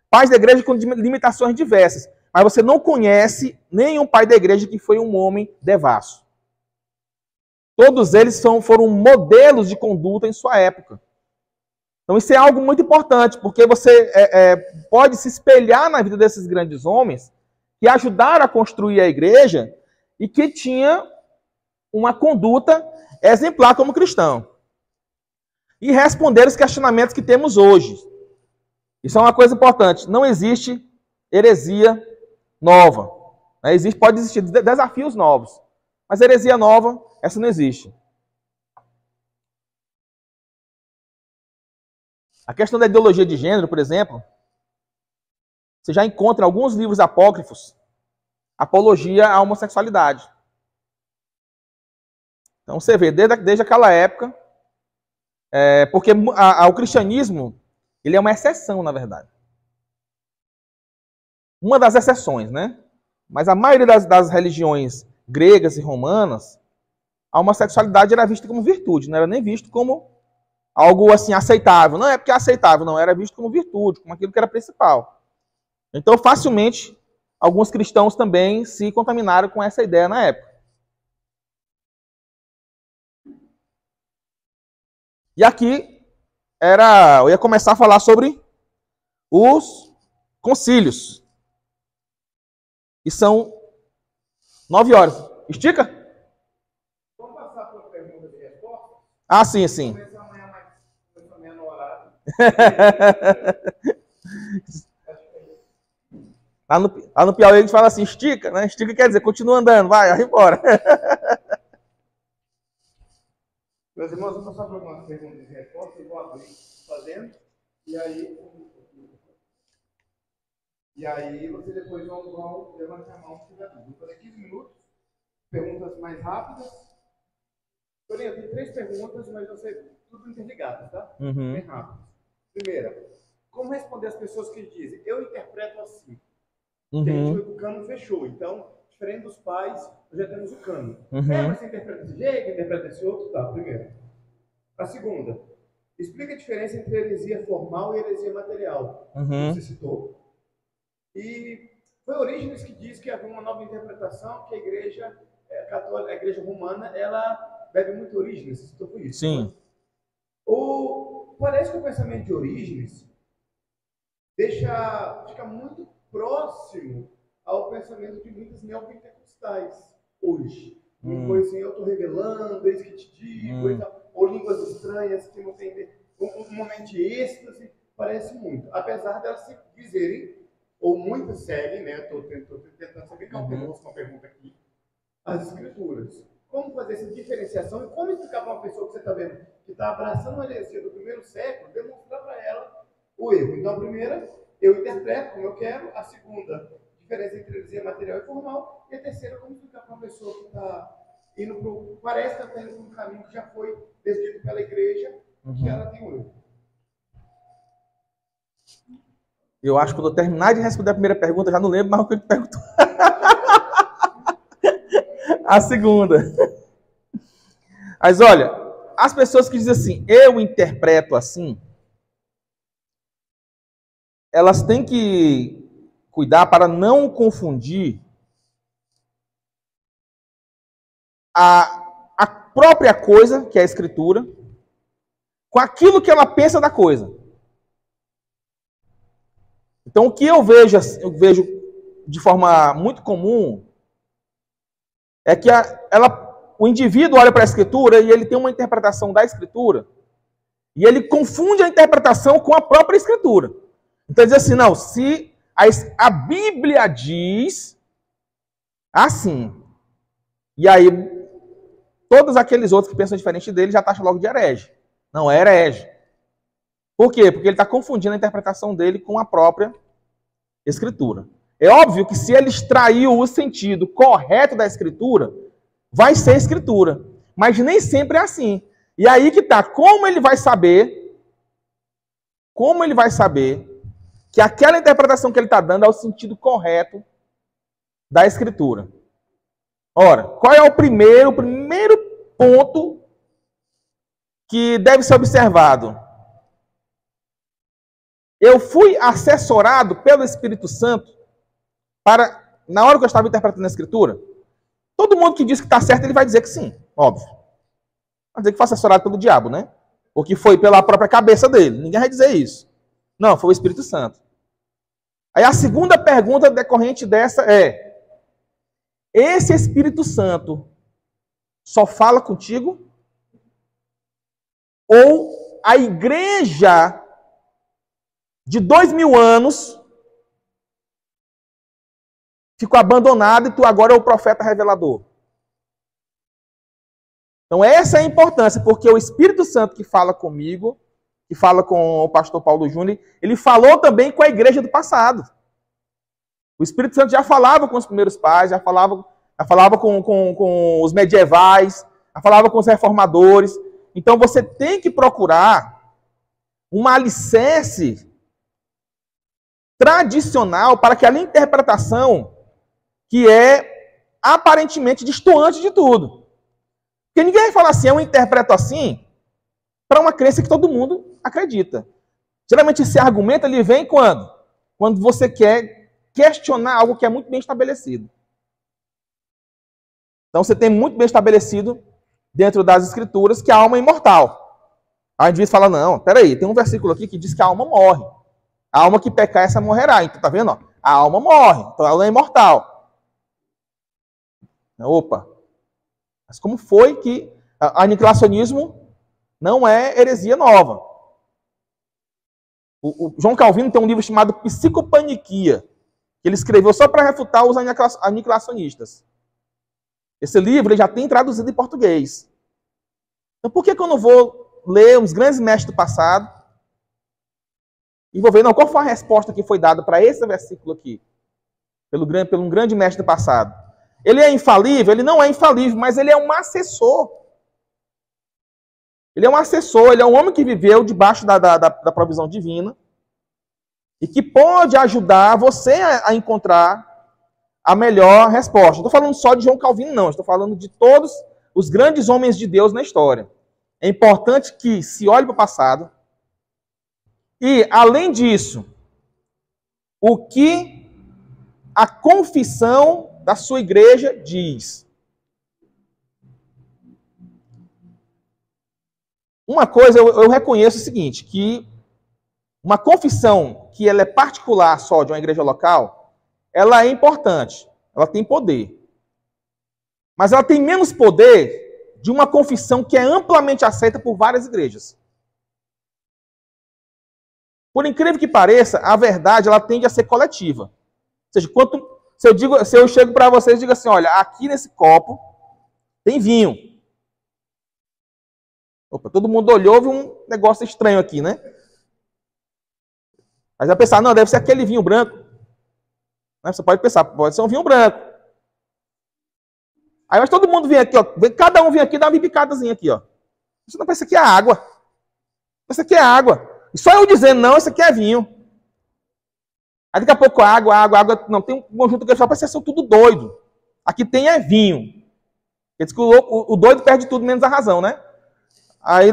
Pais da igreja com limitações diversas. Mas você não conhece nenhum pai da igreja que foi um homem devasso. Todos eles foram modelos de conduta em sua época. Então isso é algo muito importante, porque você pode se espelhar na vida desses grandes homens que ajudaram a construir a igreja e que tinha uma conduta exemplar como cristão. E responder os questionamentos que temos hoje. Isso é uma coisa importante. Não existe heresia nova. Pode existir desafios novos. Mas heresia nova, essa não existe. A questão da ideologia de gênero, por exemplo, você já encontra em alguns livros apócrifos apologia à homossexualidade. Então você vê, desde aquela época, porque o cristianismo ele é uma exceção, na verdade. Uma das exceções, né? Mas a maioria das religiões gregas e romanas, a homossexualidade era vista como virtude, não era nem visto como algo assim aceitável. Não é porque é aceitável, não, era visto como virtude, como aquilo que era principal. Então, facilmente, alguns cristãos também se contaminaram com essa ideia na época. E aqui eu ia começar a falar sobre os concílios, que são 9 horas. Estica? Vamos passar para a pergunta de resposta? Ah, sim, sim. Começar amanhã no horário. Lá no Piauí a gente fala assim, estica, né? Estica quer dizer, continua andando, vai embora. Meus irmãos, vou passar por algumas perguntas e respostas, eu vou abrir fazendo, e aí vocês depois vão levantar a mão se tiver dúvida. Vou fazer 15 minutos, perguntas mais rápidas. Porém, eu tenho 3 perguntas, mas vão ser tudo interligadas, tá? Uhum. Bem rápido. Primeira, como responder as pessoas que dizem, eu interpreto assim? Uhum. Gente, o cano fechou, então, diferente dos pais, nós já temos o cano. Uhum. Mas você interpreta desse jeito, interpreta desse outro, tá, primeiro. A segunda, explica a diferença entre heresia formal e heresia material, que você citou. E foi Orígenes que diz que havia uma nova interpretação, que a igreja católica, a igreja romana, ela bebe muito Orígenes, você citou por isso. Sim. Parece que o pensamento de Orígenes fica muito próximo ao pensamento de muitas neopentecostais hoje. Uma coisa assim, eu estou revelando, eis que te digo, ou línguas estranhas que não tem um momento de êxtase, parece muito. Apesar delas se dizerem, ou muitas seguem, né? Estou tentando saber que é uma pergunta aqui, as escrituras. Como fazer essa diferenciação e como explicar para uma pessoa que você está vendo que está abraçando a heresia do primeiro século, demonstrar para ela o erro. Então, a primeira, eu interpreto como eu quero. A segunda, diferença entre heresia material e formal. E a terceira, como explicar para uma pessoa que está indo para parece que está indo para um caminho que já foi decidido pela igreja, que ela tem um erro. Eu acho que quando eu terminar de responder a primeira pergunta, já não lembro mais o que ele perguntou. A segunda. Mas olha, as pessoas que dizem assim, eu interpreto assim, elas têm que cuidar para não confundir a própria coisa, que é a escritura, com aquilo que ela pensa da coisa. Então, o que eu vejo de forma muito comum é que o indivíduo olha para a escritura e ele tem uma interpretação da escritura e ele confunde a interpretação com a própria escritura. Então, ele diz assim, não, se a Bíblia diz assim, e aí todos aqueles outros que pensam diferente dele já taxam logo de herege. Não, é herege. Por quê? Porque ele está confundindo a interpretação dele com a própria escritura. É óbvio que se ele extraiu o sentido correto da escritura, vai ser escritura. Mas nem sempre é assim. E aí que está. Como ele vai saber que aquela interpretação que ele está dando é o sentido correto da escritura? Ora, qual é o primeiro ponto que deve ser observado? Eu fui assessorado pelo Espírito Santo na hora que eu estava interpretando a Escritura. Todo mundo que diz que está certo, ele vai dizer que sim, óbvio. Vai dizer que foi assessorado pelo diabo, né? Ou que foi pela própria cabeça dele. Ninguém vai dizer isso. Não, foi o Espírito Santo. Aí a segunda pergunta decorrente dessa é: esse Espírito Santo só fala contigo? Ou a igreja de 2000 anos ficou abandonada e tu agora é o profeta revelador? Então essa é a importância, porque o Espírito Santo que fala comigo, que fala com o pastor Paulo Júnior, ele falou também com a igreja do passado. O Espírito Santo já falava com os primeiros pais, já falava com os medievais, já falava com os reformadores. Então você tem que procurar uma alicerce tradicional para aquela interpretação que é aparentemente destoante de tudo. Porque ninguém vai falar assim, eu interpreto assim, para uma crença que todo mundo acredita. Geralmente esse argumento ele vem quando? Quando você quer questionar algo que é muito bem estabelecido. Então você tem muito bem estabelecido dentro das escrituras que a alma é imortal. Aí o indivíduo fala, não, peraí, tem um versículo aqui que diz que a alma morre. A alma que pecar, essa morrerá. Então, tá vendo? Ó? A alma morre, então ela é imortal. Opa! Mas como foi que o aniquilacionismo não é heresia nova? O João Calvino tem um livro chamado Psicopaniquia, que ele escreveu só para refutar os aniquilacionistas. Esse livro ele já tem traduzido em português. Então por que eu não vou ler os grandes mestres do passado e vou ver qual foi a resposta que foi dada para esse versículo aqui, pelo um grande mestre do passado? Ele é infalível? Ele não é infalível, mas ele é um assessor. Ele é um assessor, ele é um homem que viveu debaixo da provisão divina e que pode ajudar você a encontrar a melhor resposta. Não estou falando só de João Calvino, não. Estou falando de todos os grandes homens de Deus na história. É importante que se olhe para o passado e, além disso, o que a confissão da sua igreja diz. Uma coisa eu reconheço o seguinte, que uma confissão que ela é particular só de uma igreja local, ela é importante, ela tem poder. Mas ela tem menos poder de uma confissão que é amplamente aceita por várias igrejas. Por incrível que pareça, a verdade ela tende a ser coletiva. Ou seja, se eu chego para vocês e digo assim, olha, aqui nesse copo tem vinho. Opa, todo mundo olhou e viu um negócio estranho aqui, né? Mas vai pensar, não, deve ser aquele vinho branco. Você pode pensar, pode ser um vinho branco. Aí mas todo mundo vem aqui, ó. Cada um vem aqui e dá uma bibicadazinha aqui, ó. Isso não pensa que é água. Isso aqui é água. E só eu dizendo, não, isso aqui é vinho. Aí daqui a pouco água. Não, tem um conjunto que parece que são tudo doido. Aqui tem é vinho. Ele diz que o doido perde tudo menos a razão, né? Aí,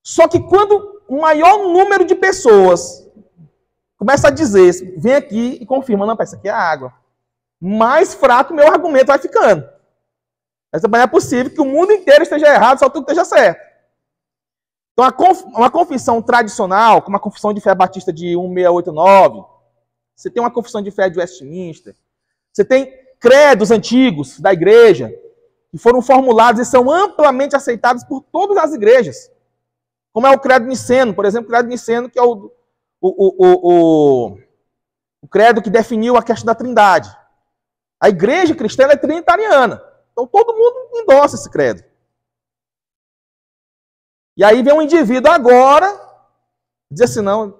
só que quando o maior número de pessoas começa a dizer, vem aqui e confirma, não, isso aqui é água. Mais fraco o meu argumento vai ficando. Essa não é possível que o mundo inteiro esteja errado, só tu esteja certo. Então, uma confissão tradicional, como a confissão de fé batista de 1689, você tem uma confissão de fé de Westminster, você tem credos antigos da igreja, que foram formulados e são amplamente aceitados por todas as igrejas. Como é o credo niceno, por exemplo, o credo niceno, que é o credo que definiu a questão da trindade. A igreja cristã é trinitariana. Então todo mundo endossa esse credo. E aí vem um indivíduo agora, diz assim, não,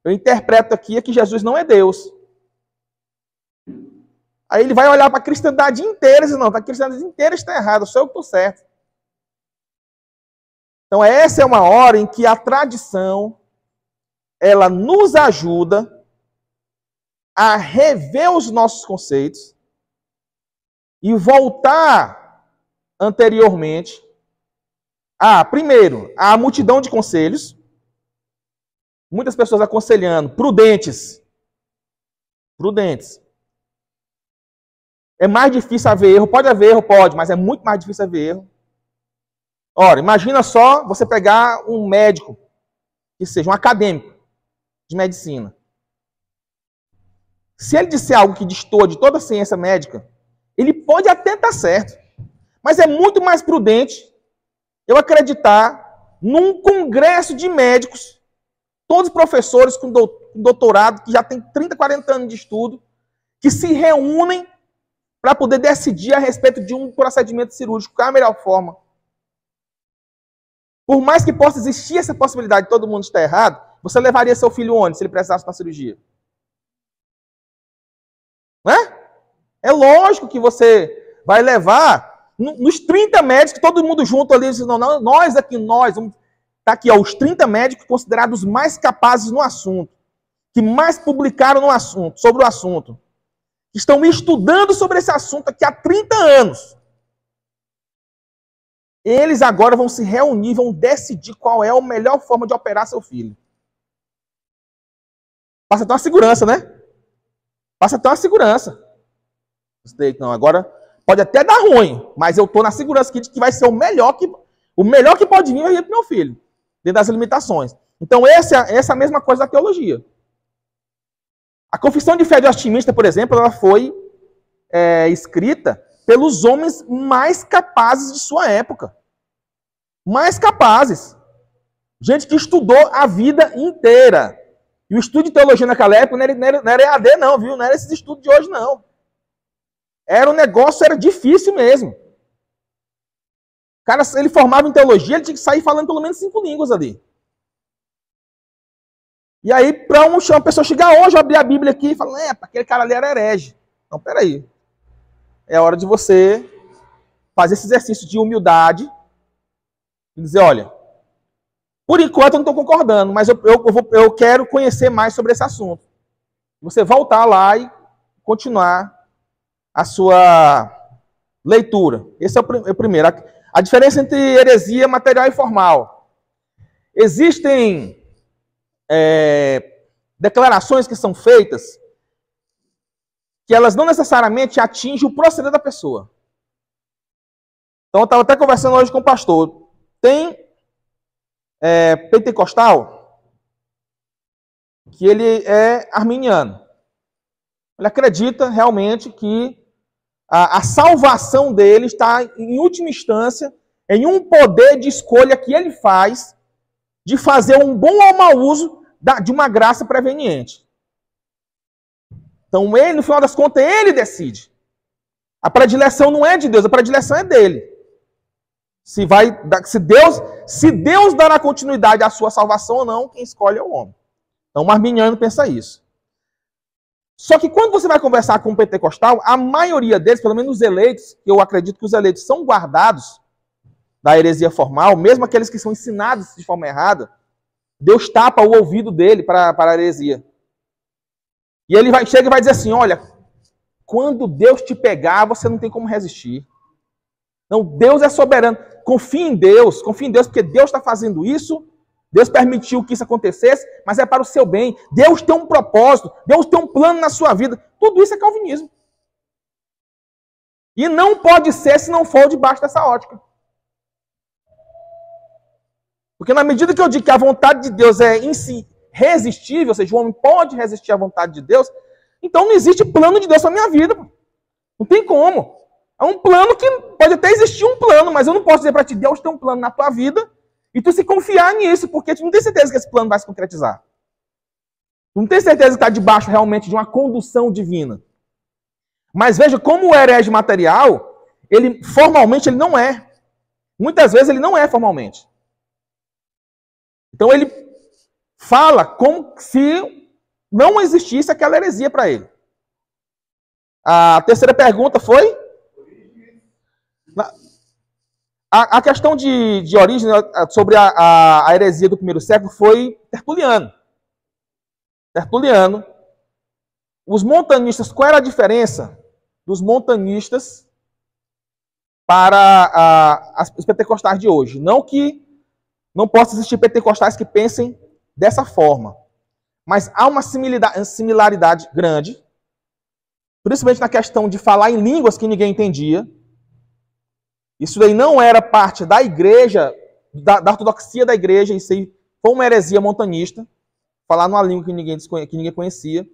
eu interpreto aqui que Jesus não é Deus. Aí ele vai olhar para a cristandade inteira e diz, não, a cristandade inteira está errada, só eu que estou certo. Então essa é uma hora em que a tradição, ela nos ajuda a rever os nossos conceitos e voltar anteriormente primeiro, a multidão de conselhos, muitas pessoas aconselhando, prudentes. É mais difícil haver erro. Pode haver erro, pode, mas é muito mais difícil haver erro. Ora, imagina só você pegar um médico, que seja um acadêmico de medicina. Se ele disser algo que destoa de toda a ciência médica, ele pode até estar certo. Mas é muito mais prudente eu acreditar num congresso de médicos, todos professores com doutorado, que já tem 30, 40 anos de estudo, que se reúnem para poder decidir a respeito de um procedimento cirúrgico, qual é a melhor forma. Por mais que possa existir essa possibilidade de todo mundo estar errado, você levaria seu filho onde, se ele precisasse na cirurgia? Não é? É lógico que você vai levar nos 30 médicos, todo mundo junto ali, não, nós vamos... Está aqui, ó, os 30 médicos considerados mais capazes no assunto, que mais publicaram no assunto, sobre o assunto, que estão estudando sobre esse assunto aqui há 30 anos. Eles agora vão se reunir, vão decidir qual é a melhor forma de operar seu filho. Passa até uma segurança, né? Passa até uma segurança. Não, agora pode até dar ruim, mas eu estou na segurança aqui de que vai ser o melhor que pode vir para o meu filho, dentro das limitações. Então, essa é a mesma coisa da teologia. A confissão de fé de Westminster, por exemplo, ela foi escrita pelos homens mais capazes de sua época. Mais capazes. Gente que estudou a vida inteira. E o estudo de teologia naquela época não era EAD não, viu? Não era esses estudos de hoje, não. Um negócio, era difícil mesmo. O cara, ele formava em teologia, ele tinha que sair falando pelo menos 5 línguas ali. E aí, para uma pessoa chegar hoje, abrir a Bíblia aqui e falar, aquele cara ali era herege. Não, peraí. É hora de você fazer esse exercício de humildade e dizer, olha, por enquanto eu não estou concordando, mas eu quero conhecer mais sobre esse assunto. Você voltar lá e continuar a sua leitura. Esse é o primeiro. A diferença entre heresia material e formal. Existem declarações que são feitas que elas não necessariamente atingem o proceder da pessoa. Então, eu estava até conversando hoje com o pastor. Tem pentecostal que ele é arminiano. Ele acredita realmente que a salvação dele está, em última instância, em um poder de escolha que ele faz de fazer um bom ou mau uso de uma graça preveniente. Então, ele, no final das contas, ele decide. A predileção não é de Deus, a predileção é dele. Se Deus dará continuidade à sua salvação ou não, quem escolhe é o homem. Então, o arminiano pensa isso. Só que quando você vai conversar com um pentecostal, a maioria deles, pelo menos os eleitos, que eu acredito que os eleitos são guardados da heresia formal, mesmo aqueles que são ensinados de forma errada, Deus tapa o ouvido dele para a heresia. E ele chega e vai dizer assim, olha, quando Deus te pegar, você não tem como resistir. Não, Deus é soberano. Confie em Deus, porque Deus está fazendo isso, Deus permitiu que isso acontecesse, mas é para o seu bem. Deus tem um propósito, Deus tem um plano na sua vida. Tudo isso é calvinismo. E não pode ser se não for debaixo dessa ótica. Porque na medida que eu digo que a vontade de Deus é em si resistível, ou seja, o homem pode resistir à vontade de Deus, então não existe plano de Deus para a minha vida. Não tem como. É um plano que pode até existir um plano, mas eu não posso dizer para ti, Deus tem um plano na tua vida, e tu se confiar nisso, porque tu não tem certeza que esse plano vai se concretizar. Tu não tem certeza que está debaixo realmente de uma condução divina. Mas veja, como o herege material, formalmente ele não é. Muitas vezes ele não é formalmente. Então ele fala como se não existisse aquela heresia para ele. A terceira pergunta foi? A questão de origem sobre a heresia do primeiro século foi Tertuliano. Os montanistas, qual era a diferença dos montanistas para os pentecostais de hoje? Não que não possa existir pentecostais que pensem dessa forma, mas há uma similaridade grande, principalmente na questão de falar em línguas que ninguém entendia. Isso daí não era parte da igreja, da ortodoxia da igreja, isso aí foi uma heresia montanista, falar numa língua que ninguém conhecia.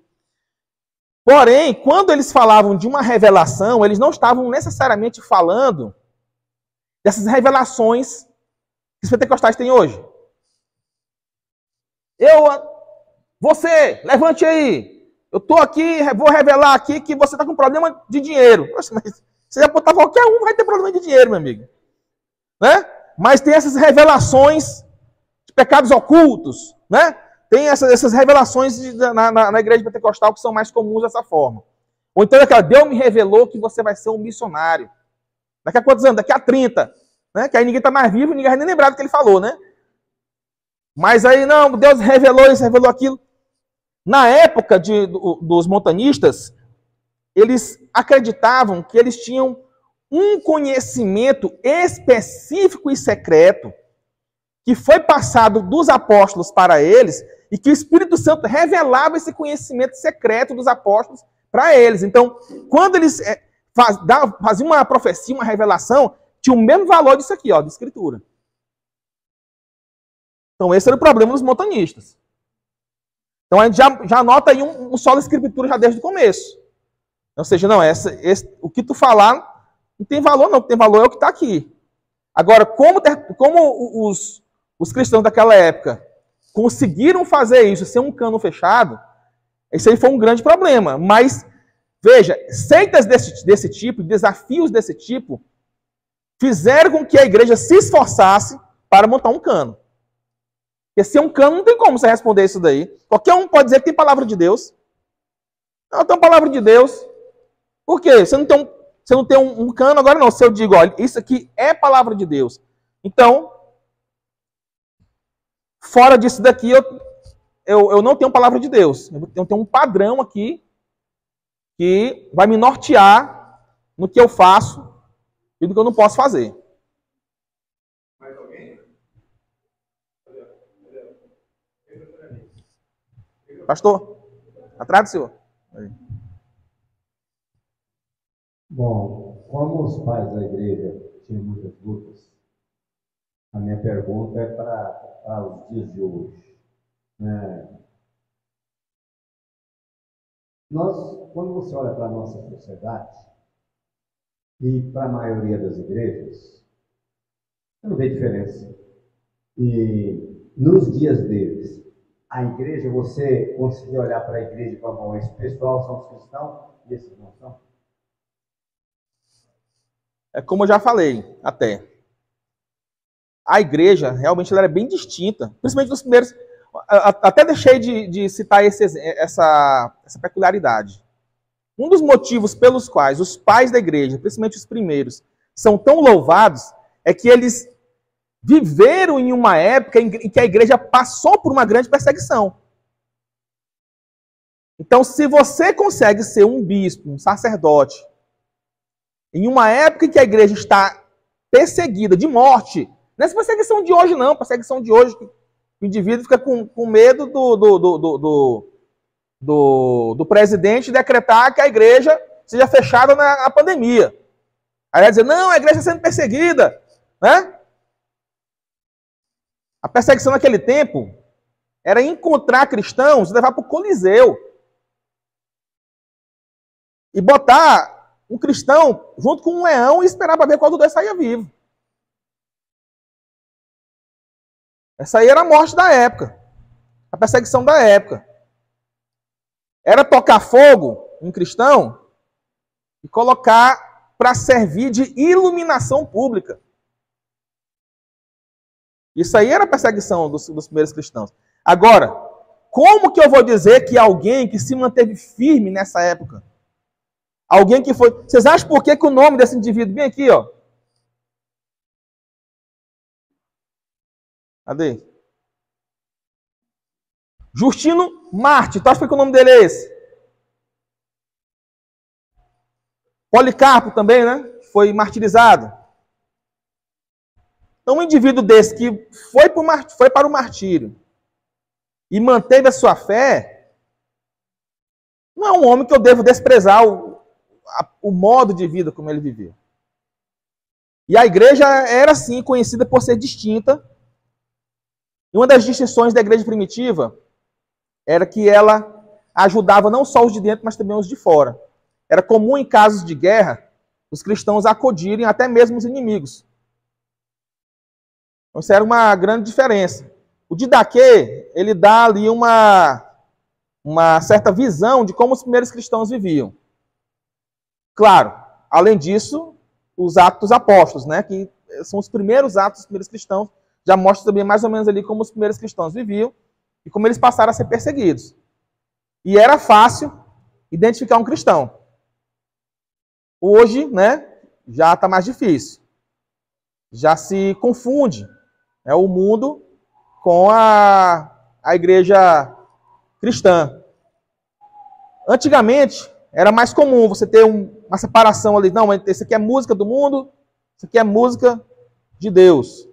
Porém, quando eles falavam de uma revelação, eles não estavam necessariamente falando dessas revelações que os pentecostais têm hoje. Você, levante aí. Eu estou aqui, vou revelar aqui que você está com problema de dinheiro. Poxa, mas você já botar qualquer um vai ter problema de dinheiro, meu amigo. Né? Mas tem essas revelações de pecados ocultos, né? Tem essas revelações na igreja pentecostal que são mais comuns dessa forma. Ou então Deus me revelou que você vai ser um missionário. Daqui a quantos anos? Daqui a 30. Né? Que aí ninguém está mais vivo, ninguém vai nem lembrar do que ele falou, né? Mas aí não, Deus revelou isso, revelou aquilo. Na época dos montanistas, eles acreditavam que eles tinham um conhecimento específico e secreto que foi passado dos apóstolos para eles e que o Espírito Santo revelava esse conhecimento secreto dos apóstolos para eles. Então, quando eles faziam uma profecia, uma revelação, tinha o mesmo valor disso aqui, ó, de escritura. Então, esse era o problema dos montanistas. Então, a gente já nota aí um solo escritura já desde o começo. Ou seja, não, o que tu falar Não tem valor, não. O que tem valor é o que está aqui. Agora, como os cristãos daquela época conseguiram fazer isso sem um cano fechado, isso aí foi um grande problema. Mas, veja, seitas desse tipo, desafios desse tipo, fizeram com que a igreja se esforçasse para montar um cano. Porque sem um cano não tem como você responder isso daí. Qualquer um pode dizer que tem palavra de Deus. Não, tem palavra de Deus. Por quê? Você não tem um cano, agora não. Se eu digo, olha, isso aqui é palavra de Deus. Então, fora disso daqui, eu não tenho palavra de Deus. Eu tenho um padrão aqui que vai me nortear no que eu faço e no que eu não posso fazer. Mais alguém? Pastor, atrás do senhor. Aí. Bom, como os pais da igreja tinham muitas lutas, a minha pergunta é para os dias de hoje. Quando você olha para a nossa sociedade e para a maioria das igrejas, você não vê diferença. E nos dias deles, a igreja, você conseguir olhar para a igreja e falar, bom, esse pessoal são os cristãos e esses não são? É como eu já falei, até. A igreja, realmente, ela era bem distinta. Principalmente nos primeiros... Até deixei de citar essa peculiaridade. Um dos motivos pelos quais os pais da igreja, principalmente os primeiros, são tão louvados, é que eles viveram em uma época em que a igreja passou por uma grande perseguição. Então, se você consegue ser um bispo, um sacerdote, em uma época em que a igreja está perseguida de morte, não é essa perseguição de hoje, não. Perseguição de hoje, o indivíduo fica com medo do presidente decretar que a igreja seja fechada na pandemia. Aí vai dizer, não, a igreja está sendo perseguida. Né? A perseguição naquele tempo era encontrar cristãos e levar para o Coliseu. E botar um cristão junto com um leão e esperar para ver qual dos dois saía vivo. Essa aí era a morte da época. A perseguição da época. Era tocar fogo em cristão e colocar para servir de iluminação pública. Isso aí era a perseguição dos primeiros cristãos. Agora, como que eu vou dizer que alguém que se manteve firme nessa época, alguém que foi... Vocês acham por que o nome desse indivíduo vem aqui, ó? Cadê? Justino Marte. Tu acha que o nome dele é esse? Policarpo também, né? Foi martirizado. Então, um indivíduo desse que foi para o martírio e manteve a sua fé, não é um homem que eu devo desprezar o modo de vida como ele viveu. E a igreja era, sim, conhecida por ser distinta. E uma das distinções da igreja primitiva era que ela ajudava não só os de dentro, mas também os de fora. Era comum, em casos de guerra, os cristãos acudirem até mesmo os inimigos. Então, isso era uma grande diferença. O Didaquê, ele dá ali uma certa visão de como os primeiros cristãos viviam. Claro, além disso, os Atos Apóstolos, né, que são os primeiros atos dos primeiros cristãos, já mostra também mais ou menos ali como os primeiros cristãos viviam e como eles passaram a ser perseguidos. E era fácil identificar um cristão. Hoje, né, já está mais difícil. Já se confunde, né, o mundo com a igreja cristã. Antigamente, era mais comum você ter uma separação ali. Não, esse aqui é música do mundo, isso aqui é música de Deus.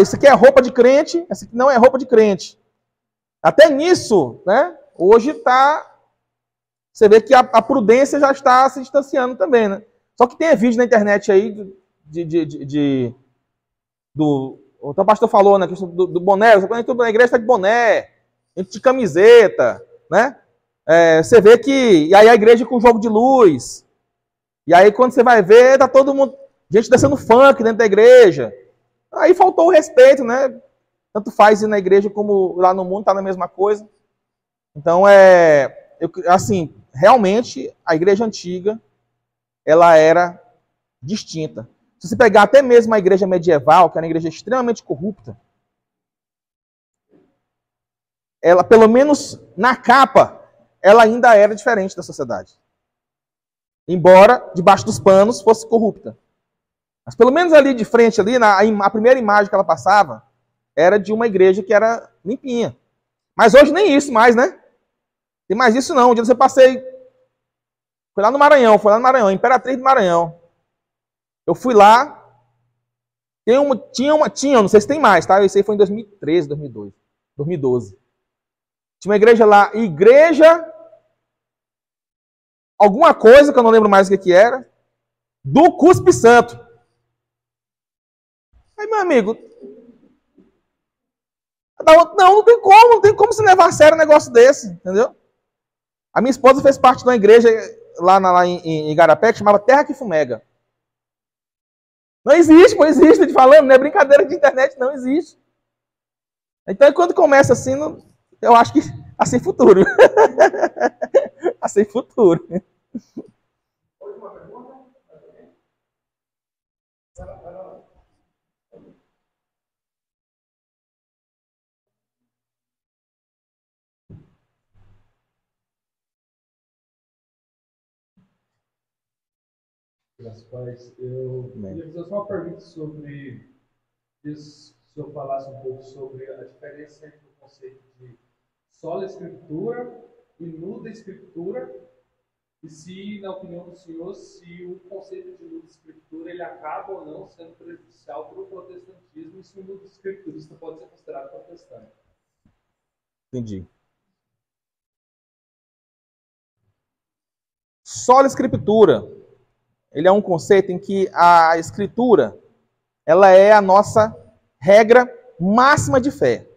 Isso aqui é roupa de crente, esse aqui não é roupa de crente. Até nisso, né? Hoje você vê que a prudência já está se distanciando também, né? Só que tem vídeo na internet aí o pastor falou, né? Do boné, quando a gente na igreja está de boné, a gente de camiseta, né? Você vê que... E aí a igreja com jogo de luz. E aí, quando você vai ver, tá todo mundo, gente dançando funk dentro da igreja. Aí faltou o respeito, né? Tanto faz ir na igreja como lá no mundo, tá na mesma coisa. Então, assim, realmente, a igreja antiga, ela era distinta. Se você pegar até mesmo a igreja medieval, que era uma igreja extremamente corrupta, ela, pelo menos na capa, ela ainda era diferente da sociedade. Embora, debaixo dos panos, fosse corrupta. Mas pelo menos ali de frente, ali, a primeira imagem que ela passava, era de uma igreja que era limpinha. Mas hoje nem isso mais, né? Tem mais isso não. Um dia eu passei, foi lá no Maranhão, Imperatriz do Maranhão. Eu fui lá, tinha, não sei se tem mais, tá? Isso aí foi em 2013, 2012. Tinha uma igreja lá, alguma coisa que eu não lembro mais o que era, do Cuspe Santo. Aí, meu amigo, não tem como se levar a sério um negócio desse, entendeu? A minha esposa fez parte de uma igreja lá em Igarapé que chamava Terra que Fumega. Não existe, tô te falando, não é brincadeira de internet, não existe. Então, quando começa assim, eu acho que assim futuro. Assim futuro. Última pergunta? Graças a Deus. Eu queria fazer só uma pergunta sobre isso, se eu falasse um pouco sobre a diferença entre o conceito de sola escritura e nuda escritura, e se, na opinião do senhor, se o conceito de nuda escritura ele acaba ou não sendo prejudicial para o protestantismo, e se o nuda escriturista pode ser considerado protestante. Entendi. Sola escritura. Ele é um conceito em que a escritura, ela é a nossa regra máxima de fé.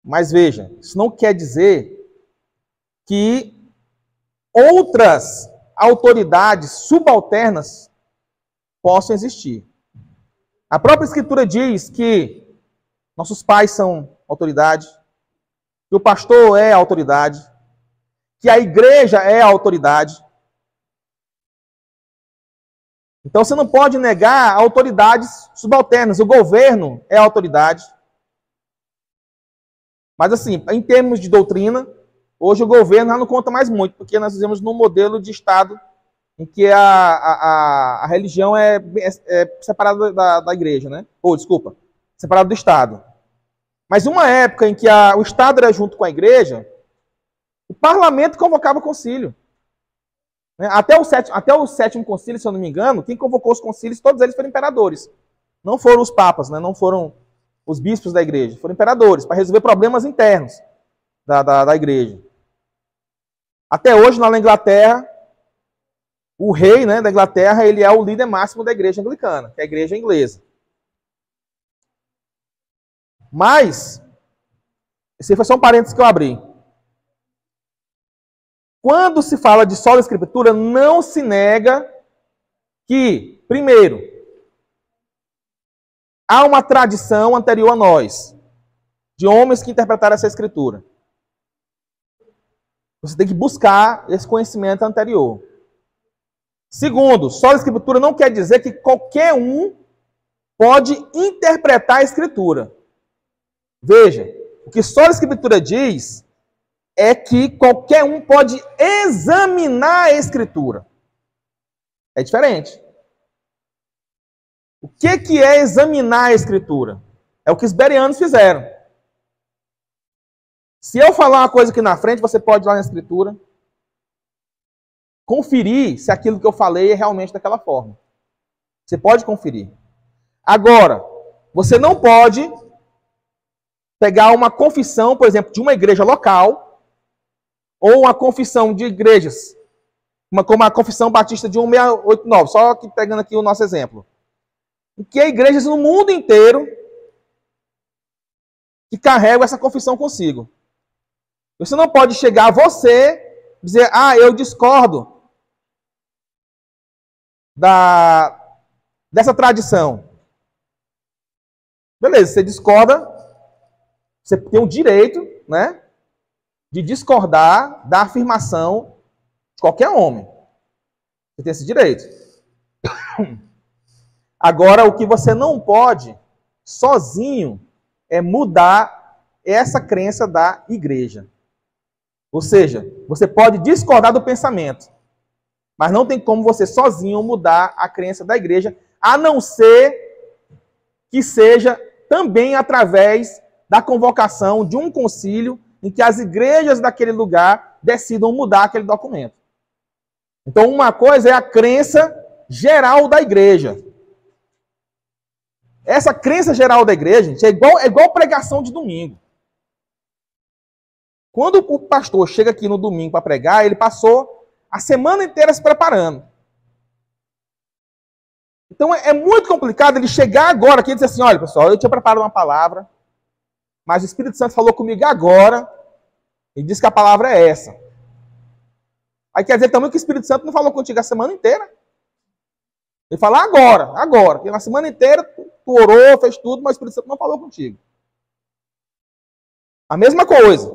Mas veja, isso não quer dizer que outras autoridades subalternas possam existir. A própria escritura diz que nossos pais são autoridade, que o pastor é autoridade, que a igreja é autoridade. Então você não pode negar autoridades subalternas. O governo é autoridade. Mas assim, em termos de doutrina, hoje o governo já não conta mais muito, porque nós vivemos num modelo de Estado em que a religião é separada da igreja, né? Desculpa, separada do Estado. Mas uma época em que o Estado era junto com a igreja, o parlamento convocava o concílio. Até o sétimo concílio, se eu não me engano, quem convocou os concílios, todos eles foram imperadores. Não foram os papas, né? Não foram os bispos da igreja, foram imperadores, para resolver problemas internos da igreja. Até hoje, lá na Inglaterra, o rei, né, da Inglaterra, ele é o líder máximo da igreja anglicana, que é a igreja inglesa. Mas, esse foi só um parênteses que eu abri. Quando se fala de sola escritura, não se nega que, primeiro, há uma tradição anterior a nós, de homens que interpretaram essa escritura. Você tem que buscar esse conhecimento anterior. Segundo, sola escritura não quer dizer que qualquer um pode interpretar a escritura. Veja, o que sola escritura diz é que qualquer um pode examinar a escritura. É diferente. O que é examinar a escritura? É o que os bereanos fizeram. Se eu falar uma coisa aqui na frente, você pode ir lá na escritura, conferir se aquilo que eu falei é realmente daquela forma. Você pode conferir. Agora, você não pode pegar uma confissão, por exemplo, de uma igreja local, ou uma confissão de igrejas, como a confissão batista de 1689, só que pegando aqui o nosso exemplo, em que há igrejas no mundo inteiro que carregam essa confissão consigo. Você não pode chegar a você e dizer, eu discordo dessa tradição? Beleza, você discorda, você tem o direito, né, de discordar da afirmação de qualquer homem. Você tem esse direito. Agora, o que você não pode, sozinho, é mudar essa crença da igreja. Ou seja, você pode discordar do pensamento, mas não tem como você sozinho mudar a crença da igreja, a não ser que seja também através da convocação de um concílio em que as igrejas daquele lugar decidam mudar aquele documento. Então, uma coisa é a crença geral da igreja. Essa crença geral da igreja, gente, é igual pregação de domingo. Quando o pastor chega aqui no domingo para pregar, ele passou a semana inteira se preparando. Então é muito complicado ele chegar agora aqui e dizer assim, olha pessoal, eu tinha preparado uma palavra, mas o Espírito Santo falou comigo agora e disse que a palavra é essa. Aí quer dizer também que o Espírito Santo não falou contigo a semana inteira. Ele fala agora. Porque na semana inteira tu orou, fez tudo, mas o Espírito Santo não falou contigo. A mesma coisa.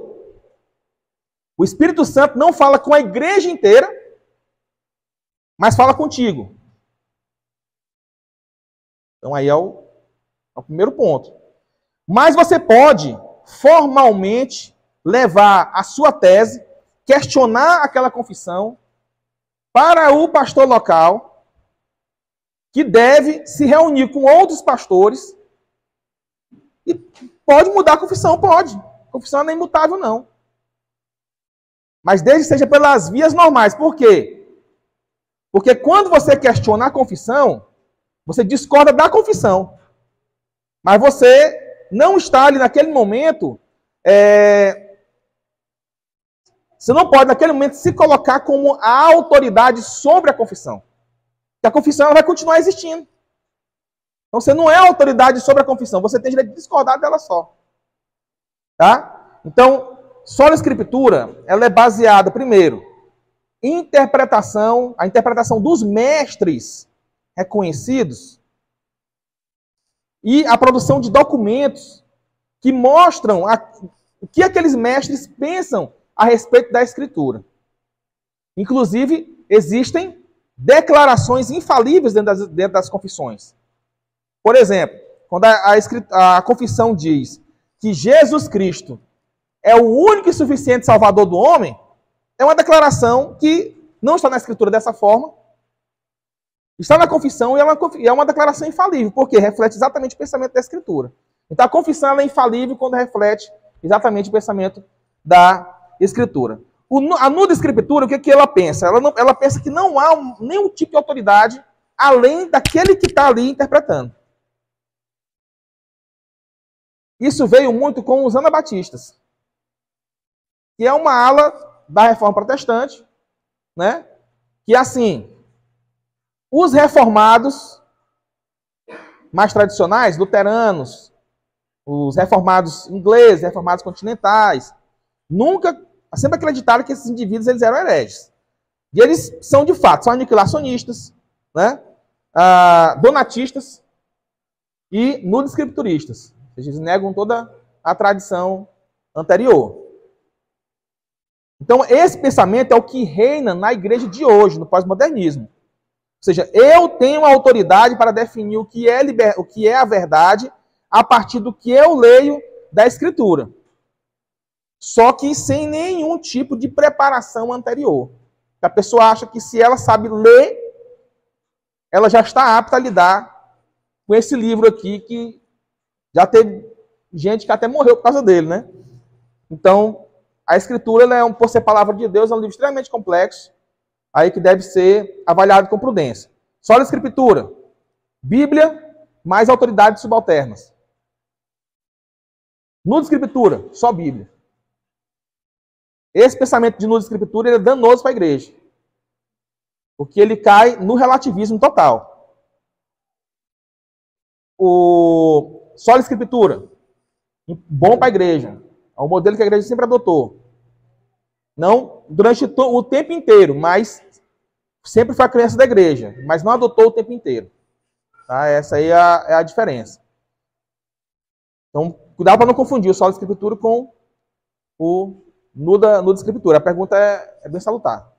O Espírito Santo não fala com a igreja inteira, mas fala contigo. Então aí é o primeiro ponto. Mas você pode formalmente levar a sua tese, questionar aquela confissão para o pastor local, que deve se reunir com outros pastores e pode mudar a confissão, pode. A confissão não é imutável, não. Mas desde que seja pelas vias normais. Por quê? Porque quando você questiona a confissão, você discorda da confissão. Mas você não está ali naquele momento... Você não pode, naquele momento, se colocar como a autoridade sobre a confissão. Porque a confissão ela vai continuar existindo. Então você não é autoridade sobre a confissão. Você tem direito de discordar dela só. Tá? Então, sola escritura, ela é baseada, primeiro, em a interpretação dos mestres reconhecidos e a produção de documentos que mostram o que aqueles mestres pensam a respeito da escritura. Inclusive, existem declarações infalíveis dentro das confissões. Por exemplo, quando a confissão diz que Jesus Cristo é o único e suficiente Salvador do homem, é uma declaração que não está na Escritura dessa forma, está na confissão e é uma declaração infalível, porque reflete exatamente o pensamento da Escritura. Então a confissão ela é infalível quando reflete exatamente o pensamento da Escritura. A nuda Escritura, o que ela pensa? Ela pensa que não há nenhum tipo de autoridade além daquele que está ali interpretando. Isso veio muito com os anabatistas, que é uma ala da Reforma Protestante, né? Que assim, os reformados mais tradicionais, luteranos, os reformados ingleses, reformados continentais, sempre acreditaram que esses indivíduos eles eram hereges. E eles são, de fato, são aniquilacionistas, né? Donatistas e nudo-escrituristas. Eles negam toda a tradição anterior. Então, esse pensamento é o que reina na igreja de hoje, no pós-modernismo. Ou seja, eu tenho a autoridade para definir o que é a verdade a partir do que eu leio da Escritura. Só que sem nenhum tipo de preparação anterior. A pessoa acha que se ela sabe ler, ela já está apta a lidar com esse livro aqui, que já teve gente que até morreu por causa dele, né? Então, a Escritura, por ser palavra de Deus, é um livro extremamente complexo, aí que deve ser avaliado com prudência. Só a Escritura, Bíblia, mais autoridades subalternas. Nuda Escritura, só Bíblia. Esse pensamento de nuda Escritura ele é danoso para a igreja, porque ele cai no relativismo total. Só a Escritura, bom para a igreja. É o modelo que a igreja sempre adotou. Não durante o tempo inteiro, mas sempre foi a criança da igreja, mas não adotou o tempo inteiro. Tá? Essa aí é a diferença. Então, cuidado para não confundir o solo da escritura com o nu da escritura. A pergunta é bem salutar.